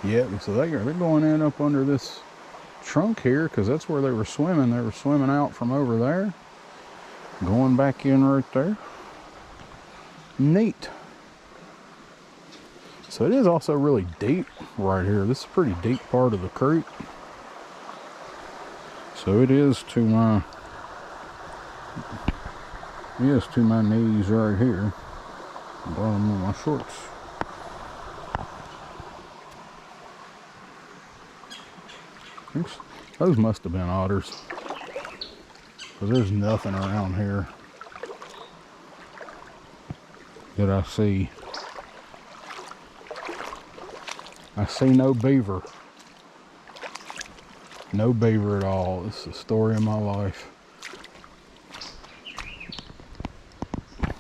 Yep, so they're going in up under this trunk here, because that's where they were swimming. They were swimming out from over there, going back in right there. Neat. So it is also really deep right here. This is a pretty deep part of the creek. So it is to my knees right here. Bottom of my shorts. Those must have been otters, because there's nothing around here that I see. I see no beaver. No beaver at all. This is the story of my life.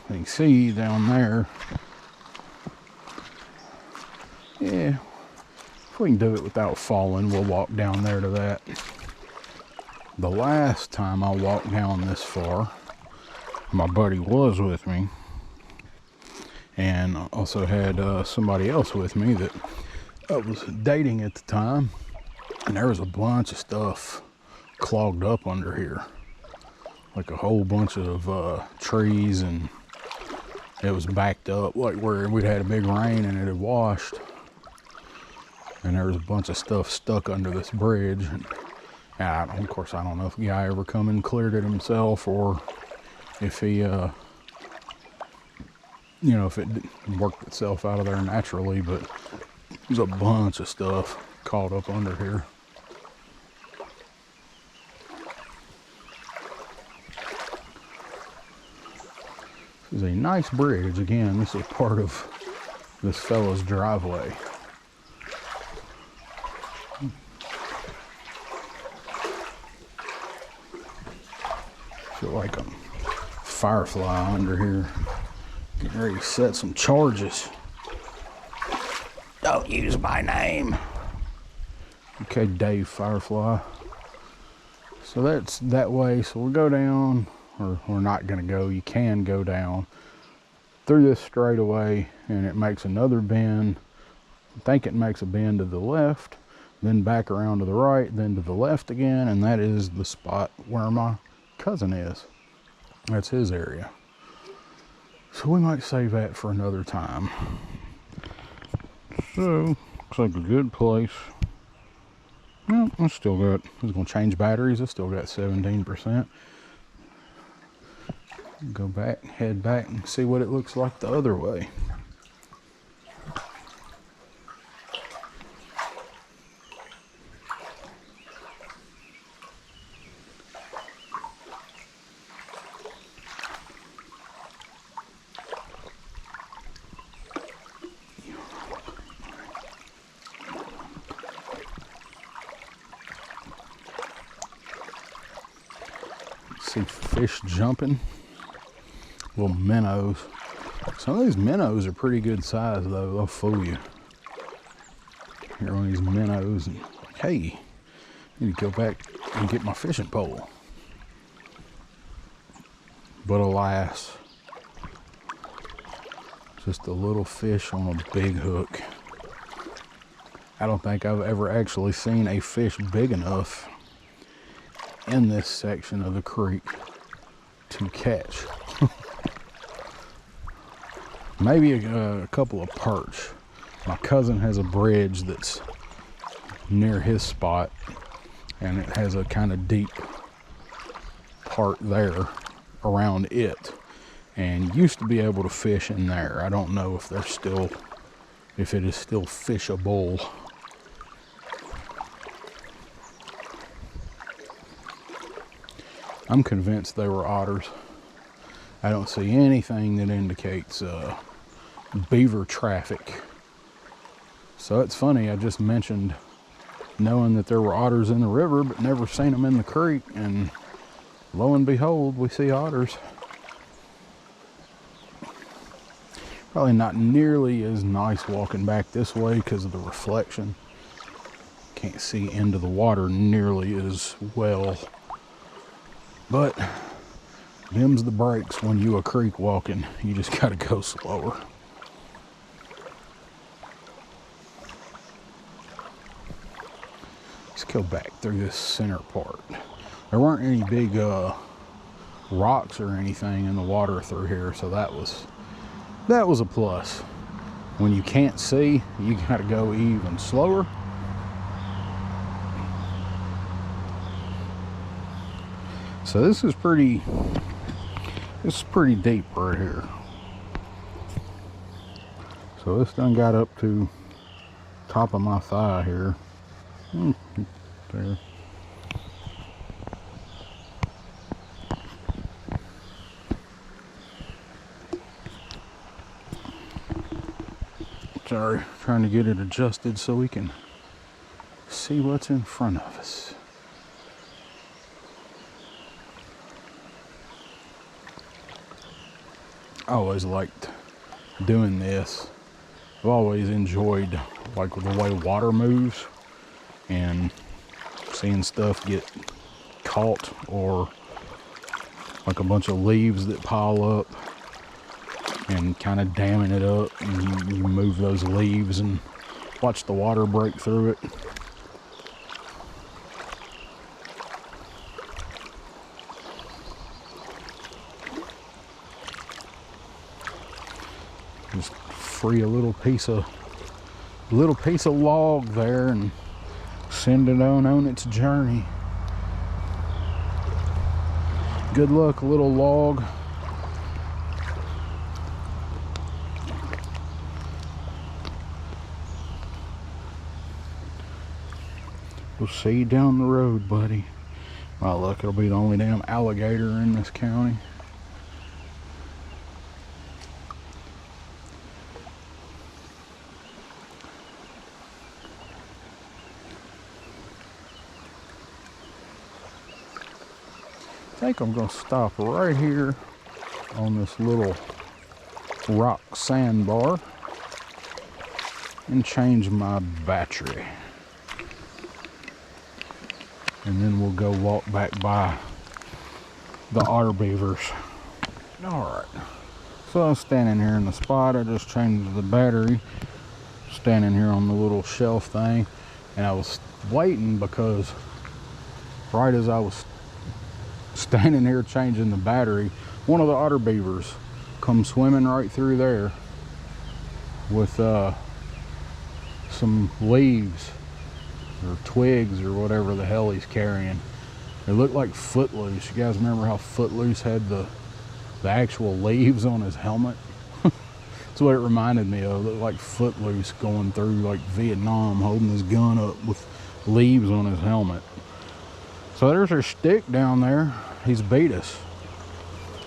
You can see down there. Yeah. If we can do it without falling, we'll walk down there to that. The last time I walked down this far, my buddy was with me, and also had somebody else with me that I was dating at the time, and there was a bunch of stuff clogged up under here, like a whole bunch of trees, and it was backed up, like where we'd had a big rain and it had washed. And there was a bunch of stuff stuck under this bridge. And of course, I don't know if the guy ever come and cleared it himself, or if he, you know, if it worked itself out of there naturally. But there's a bunch of stuff caught up under here. This is a nice bridge. Again, this is part of this fellow's driveway. Feel like a firefly under here. Getting ready to set some charges. Don't use my name. Okay, Dave Firefly. So that's that way. So we'll go down, or we're not going to go. You can go down through this straightaway, and it makes another bend. I think it makes a bend to the left, then back around to the right, then to the left again, and that is the spot where my cousin is. That's his area. So we might save that for another time. So looks like a good place. Well, I still got, I was gonna change batteries. I still got 17%. Go back, head back and see what it looks like the other way. See fish jumping, little minnows. Some of these minnows are pretty good size though. They'll fool you. Here one of these minnows, and like, hey, I need to go back and get my fishing pole. But alas, just a little fish on a big hook. I don't think I've ever actually seen a fish big enough in this section of the creek to catch. Maybe a couple of perch. My cousin has a bridge that's near his spot, and it has a kind of deep part there around it, and used to be able to fish in there. I don't know if they're still, if it is still fishable. I'm convinced they were otters. I don't see anything that indicates beaver traffic. So it's funny, I just mentioned knowing that there were otters in the river, but never seen them in the creek, and lo and behold, we see otters. Probably not nearly as nice walking back this way because of the reflection. Can't see into the water nearly as well. But them's the breaks when you a creek walking. You just gotta go slower. Let's go back through this center part. There weren't any big rocks or anything in the water through here, so that was a plus. When you can't see, you gotta go even slower. So this is pretty deep right here. So this done got up to top of my thigh here. There. Sorry, trying to get it adjusted so we can see what's in front of us. I always liked doing this. I've always enjoyed like the way water moves and seeing stuff get caught, or like a bunch of leaves that pile up and kind of damming it up, and you move those leaves and watch the water break through it. Just free a little piece of log there and send it on its journey. Good luck, little log. We'll see you down the road, buddy. My luck, it'll be the only damn alligator in this county. I think I'm going to stop right here on this little rock sandbar and change my battery. And then we'll go walk back by the Otterbeavers. Alright, so I'm standing here in the spot. I just changed the battery. Standing here on the little shelf thing. And I was waiting because right as I was standing here changing the battery, one of the Otterbeavers come swimming right through there with some leaves or twigs or whatever the hell he's carrying. They look like Footloose. You guys remember how Footloose had the actual leaves on his helmet? That's what it reminded me of. It looked like Footloose going through like Vietnam, holding his gun up with leaves on his helmet. So there's our stick down there. He's beat us.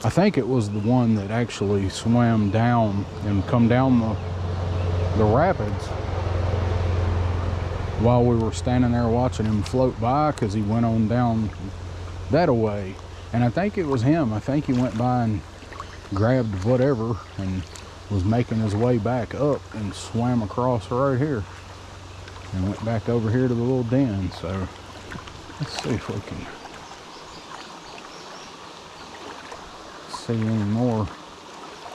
I think it was the one that actually swam down and come down the rapids while we were standing there watching him float by, because he went on down that away. And I think it was him. I think he went by and grabbed whatever and was making his way back up and swam across right here and went back over here to the little den. So let's see if we can see any more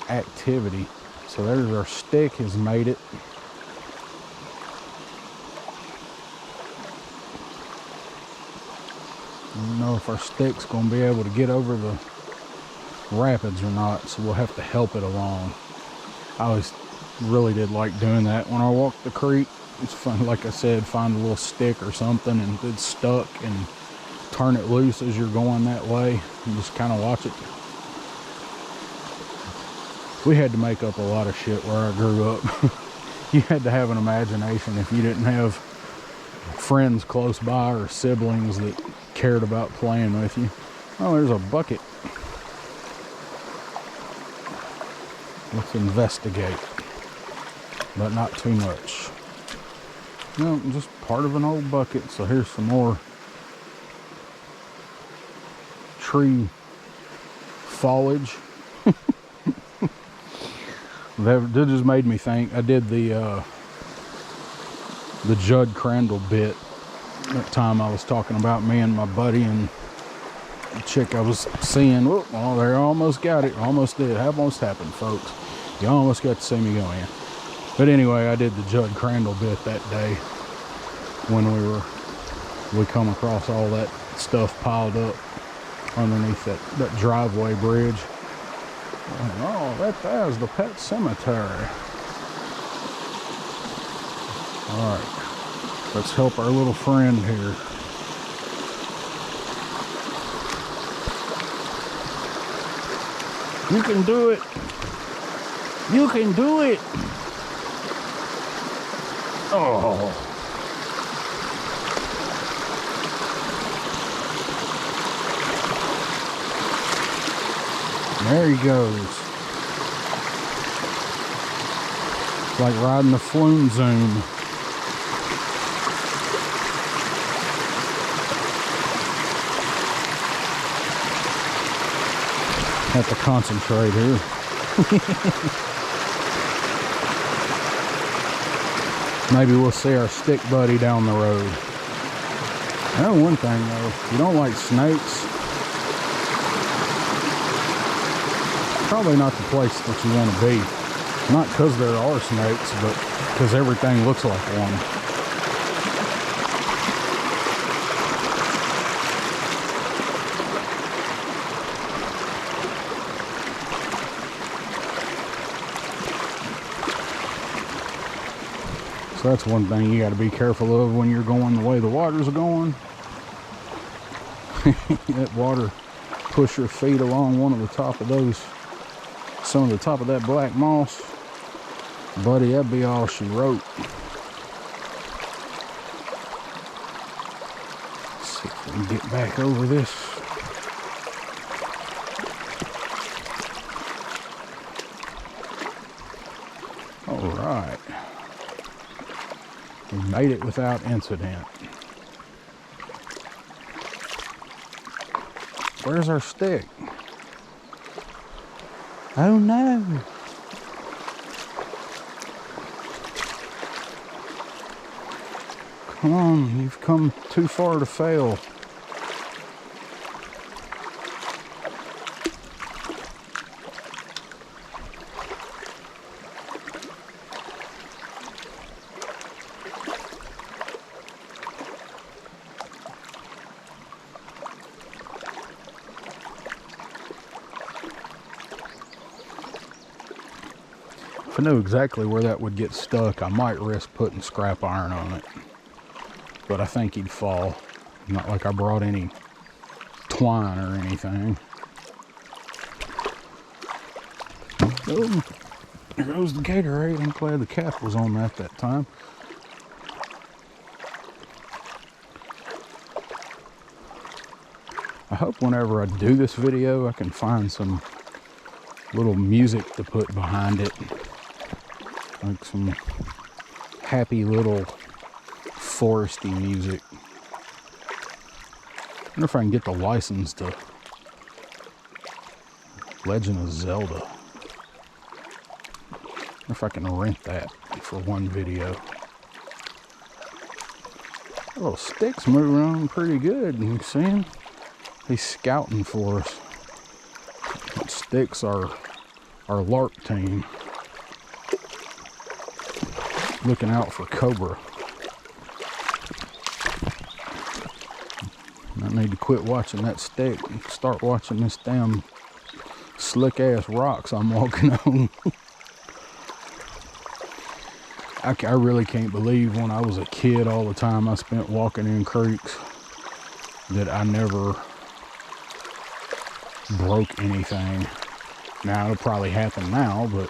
activity. So there's our stick, has made it. I don't know if our stick's going to be able to get over the rapids or not, so we'll have to help it along. I always really did like doing that when I walked the creek. It's fun, like I said, find a little stick or something and it's stuck, and turn it loose as you're going that way and just kind of watch it. We had to make up a lot of shit where I grew up. You had to have an imagination if you didn't have friends close by or siblings that cared about playing with you. Oh, there's a bucket. Let's investigate, but not too much. No, just part of an old bucket. So here's some more tree foliage. That just made me think. I did the Judd Crandall bit that time I was talking about me and my buddy and the chick I was seeing. Oh, there, almost got it. Almost did. Almost happened, folks. You almost got to see me go in. But anyway, I did the Judd Crandall bit that day when we come across all that stuff piled up underneath that driveway bridge. Oh, there's the pet cemetery. All right, let's help our little friend here. You can do it. You can do it. Oh. There he goes. It's like riding the flume zoom. Have to concentrate here. Maybe we'll see our stick buddy down the road. I know one thing though, if you don't like snakes, probably not the place that you want to be. Not because there are snakes, but because everything looks like one. So that's one thing you got to be careful of when you're going the way the water's going. That water push your feet along one of the top of those, some of the top of that black moss, buddy, that'd be all she wrote. Let's see if we can get back over this. All right, we made it without incident. Where's our stick? Oh no. Come on, you've come too far to fail. If I knew exactly where that would get stuck, I might risk putting scrap iron on it. But I think he'd fall. Not like I brought any twine or anything. Oh, there goes the Gatorade. I'm glad the cap was on that time. I hope whenever I do this video, I can find some little music to put behind it. Like some happy little foresty music. I wonder if I can get the license to Legend of Zelda. I wonder if I can rent that for one video. Little stick's moving on pretty good. You see him? He's scouting for us. Sticks are our LARP team. Looking out for cobra. I need to quit watching that stick and start watching this damn slick ass rocks I'm walking on. I really can't believe when I was a kid all the time I spent walking in creeks that I never broke anything. Now it'll probably happen now, but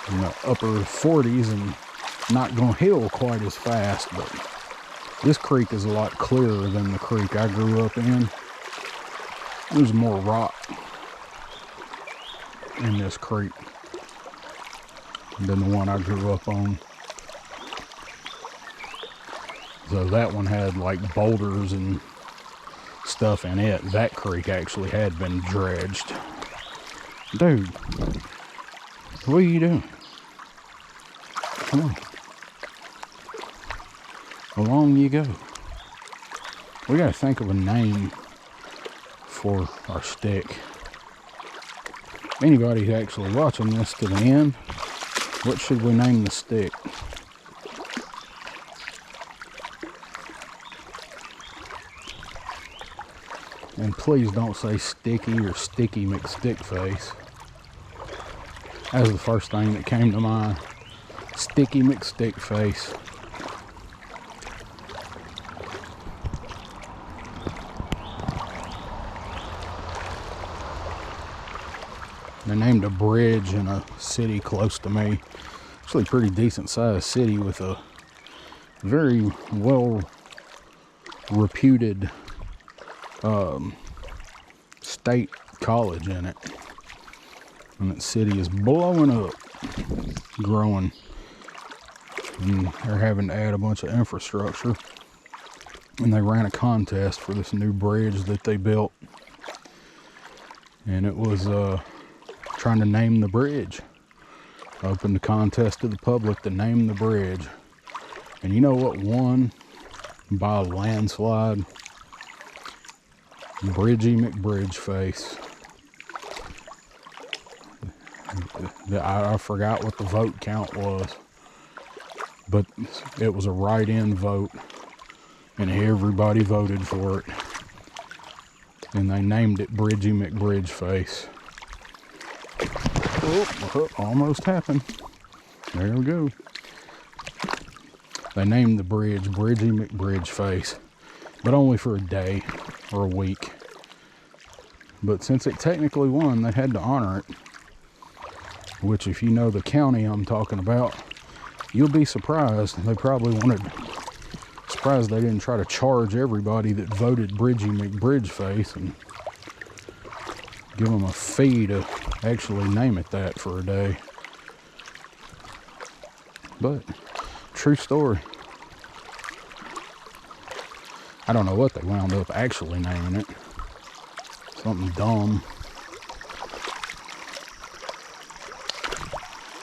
in the upper 40s and not gonna heal quite as fast, but This creek is a lot clearer than the creek I grew up in. There's more rock in this creek than the one I grew up on. So that one had like boulders and stuff in it. That creek actually had been dredged. Dude, what are you doing? Come on. Along you go. We gotta think of a name for our stick. Anybody who's actually watching this to the end, what should we name the stick? And please don't say Sticky or Sticky McStickface. That was the first thing that came to mind. Sticky McStickface. They named a bridge in a city close to me. Actually a pretty decent sized city with a very well reputed state college in it. And that city is blowing up, growing. And they're having to add a bunch of infrastructure. And they ran a contest for this new bridge that they built. And it was trying to name the bridge. Opened the contest to the public to name the bridge. And you know what won by a landslide? Bridgie McBridgeface. I forgot what the vote count was, but it was a write-in vote, and everybody voted for it, and they named it Bridgie McBridgeface. Oh, almost happened. There we go. They named the bridge Bridgie McBridgeface, but only for a day or a week. But since it technically won, they had to honor it. Which, if you know the county I'm talking about, you'll be surprised. They probably surprised they didn't try to charge everybody that voted Bridgie McBridgeface and give them a fee to actually name it that for a day. But, true story. I don't know what they wound up actually naming it. Something dumb.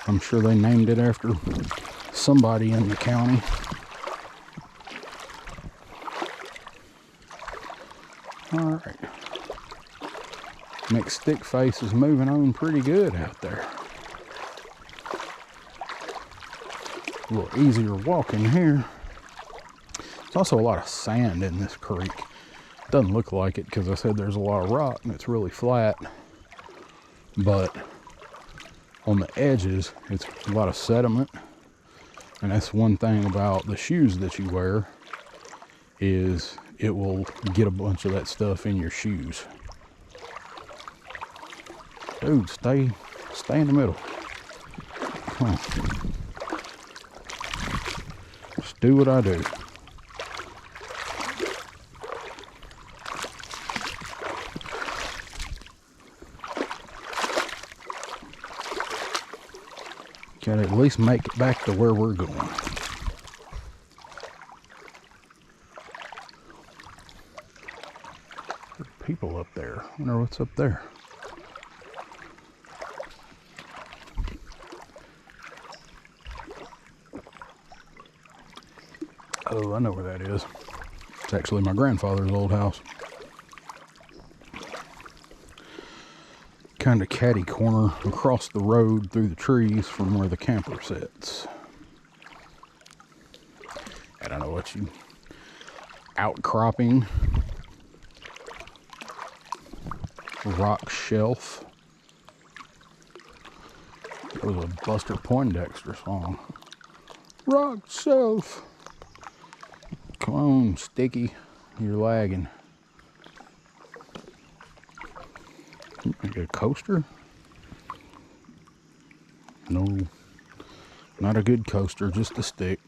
I'm sure they named it after somebody in the county. Alright. McStickface is moving on pretty good out there. A little easier walking here. There's also a lot of sand in this creek. Doesn't look like it because I said there's a lot of rock and it's really flat. But on the edges, it's a lot of sediment. And that's one thing about the shoes that you wear, is it will get a bunch of that stuff in your shoes. Dude, stay in the middle. Come on. Just do what I do. Gotta at least make it back to where we're going. There's people up there. I wonder what's up there. Oh, I know where that is. It's actually my grandfather's old house. Kind of catty corner across the road through the trees from where the camper sits. I don't know what you... outcropping. Rock shelf. It was a Buster Poindexter song. Rock shelf. Come on, Sticky. You're lagging. I get a coaster? No, not a good coaster, just a stick.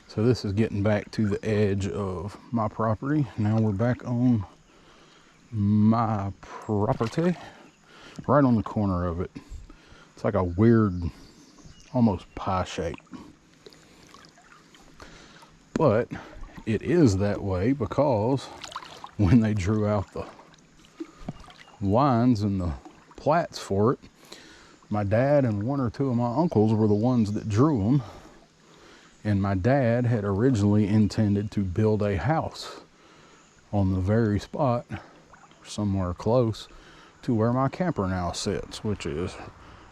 So this is getting back to the edge of my property. Now we're back on my property, right on the corner of it. It's like a weird, almost pie shape. But it is that way because when they drew out the lines and the plats for it, my dad and one or two of my uncles were the ones that drew them. And my dad had originally intended to build a house on the very spot, somewhere close to where my camper now sits, which is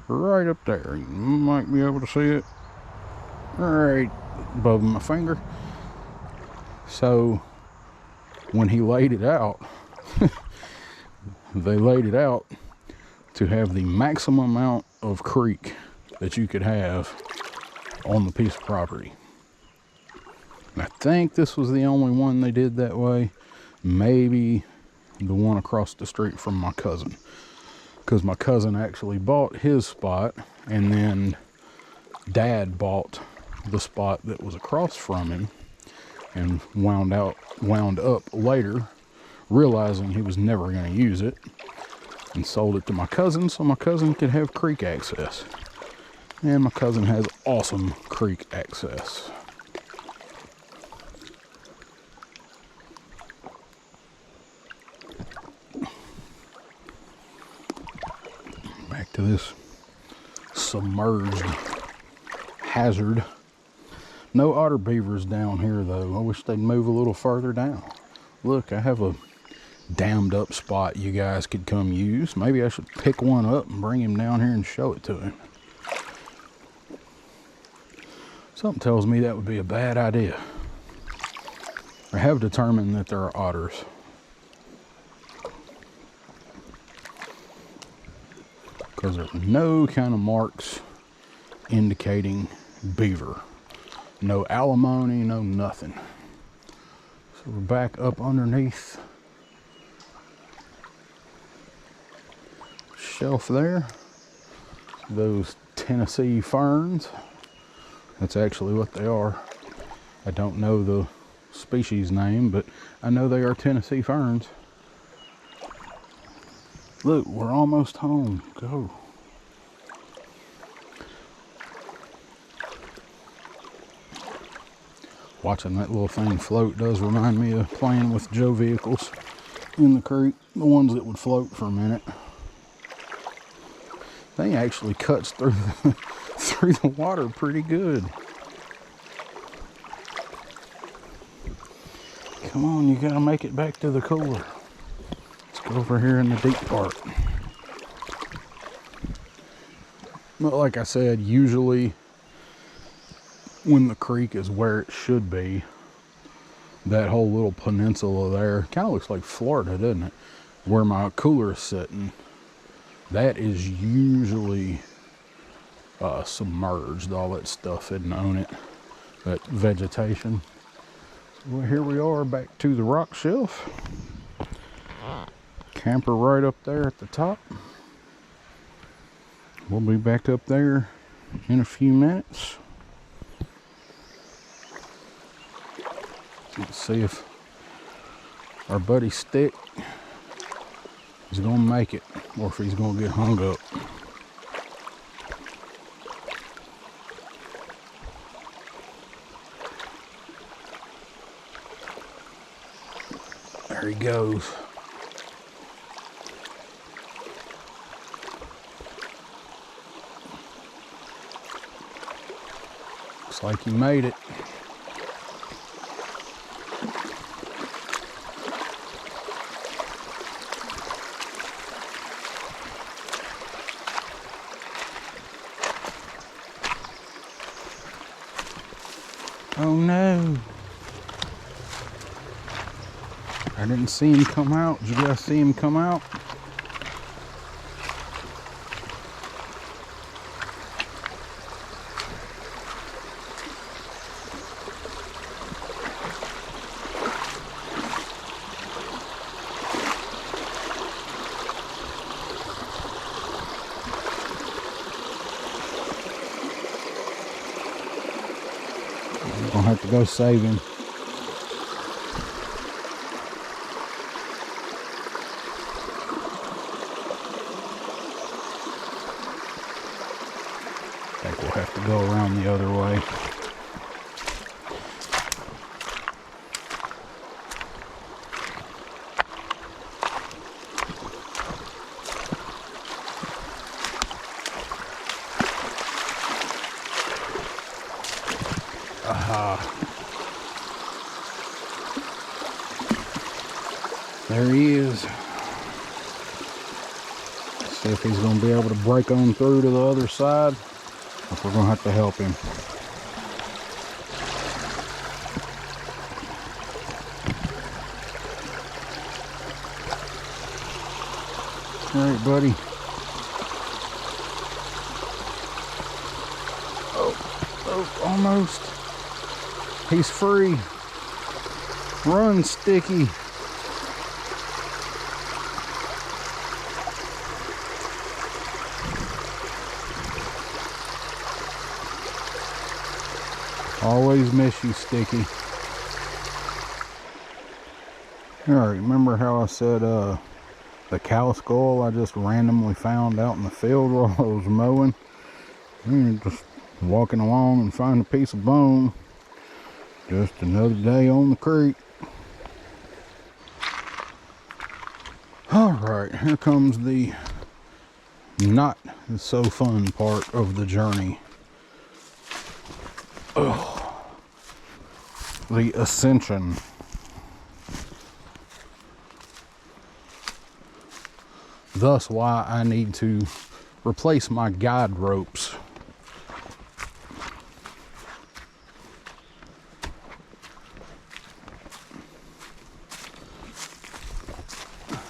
right up there. You might be able to see it right above my finger. So when he laid it out, they laid it out to have the maximum amount of creek that you could have on the piece of property. And I think this was the only one they did that way. Maybe the one across the street from my cousin, because my cousin actually bought his spot, and then Dad bought the spot that was across from him and wound up later, realizing he was never going to use it, and sold it to my cousin so my cousin could have creek access. And my cousin has awesome creek access. Back to this submerged hazard. No Otterbeavers down here though. I wish they'd move a little further down. Look, I have a dammed up spot you guys could come use. Maybe I should pick one up and bring him down here and show it to him. Something tells me that would be a bad idea. I have determined that there are otters. Because there are no kind of marks indicating beaver. No alimony, no nothing. So we're back up underneath shelf there. Those Tennessee ferns. That's actually what they are. I don't know the species name, but I know they are Tennessee ferns. Look, we're almost home. Go. Watching that little thing float does remind me of playing with Joe vehicles in the creek. The ones that would float for a minute. Thing actually cuts through the water pretty good. Come on, you gotta make it back to the cooler. Let's go over here in the deep part. But like I said, usually when the creek is where it should be, that whole little peninsula there, kind of looks like Florida, doesn't it? Where my cooler is sitting, that is usually submerged. All that stuff didn't own it, that vegetation. Well, here we are back to the rock shelf. Camper right up there at the top. We'll be back up there in a few minutes. Let's see if our buddy Stick is gonna make it, or if he's gonna get hung up. There he goes. Looks like he made it. Oh no. I didn't see him come out. Did you guys see him come out? Gonna have to go save him. I think we'll have to go around the other way. There he is. See if he's going to be able to break on through to the other side, if we're going to have to help him. All right, buddy. Oh, almost. He's free. Run, Sticky. Always miss you, Sticky. Alright, remember how I said the cow skull I just randomly found out in the field while I was mowing? Just walking along and find a piece of bone. Just another day on the creek. Alright, here comes the not so fun part of the journey. The ascension. Thus why I need to replace my guide ropes.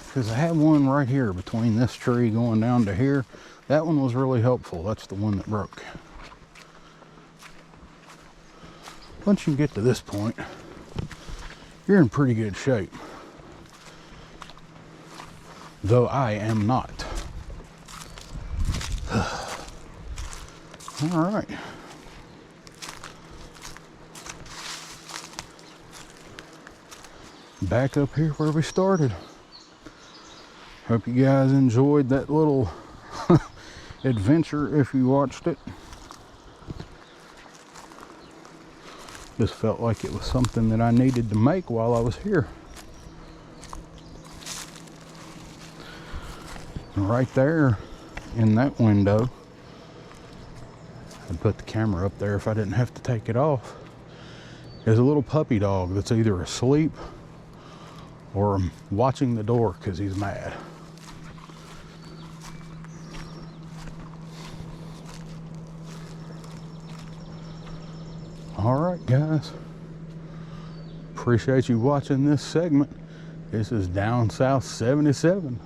Because I have one right here between this tree going down to here. That one was really helpful. That's the one that broke. Once you get to this point, you're in pretty good shape. Though I am not. All right. Back up here where we started. Hope you guys enjoyed that little adventure if you watched it. Just felt like it was something that I needed to make while I was here. And right there in that window, I'd put the camera up there if I didn't have to take it off, is a little puppy dog that's either asleep or watching the door because he's mad. Alright guys, appreciate you watching this segment. This is Down South 77,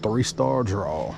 3-star draw.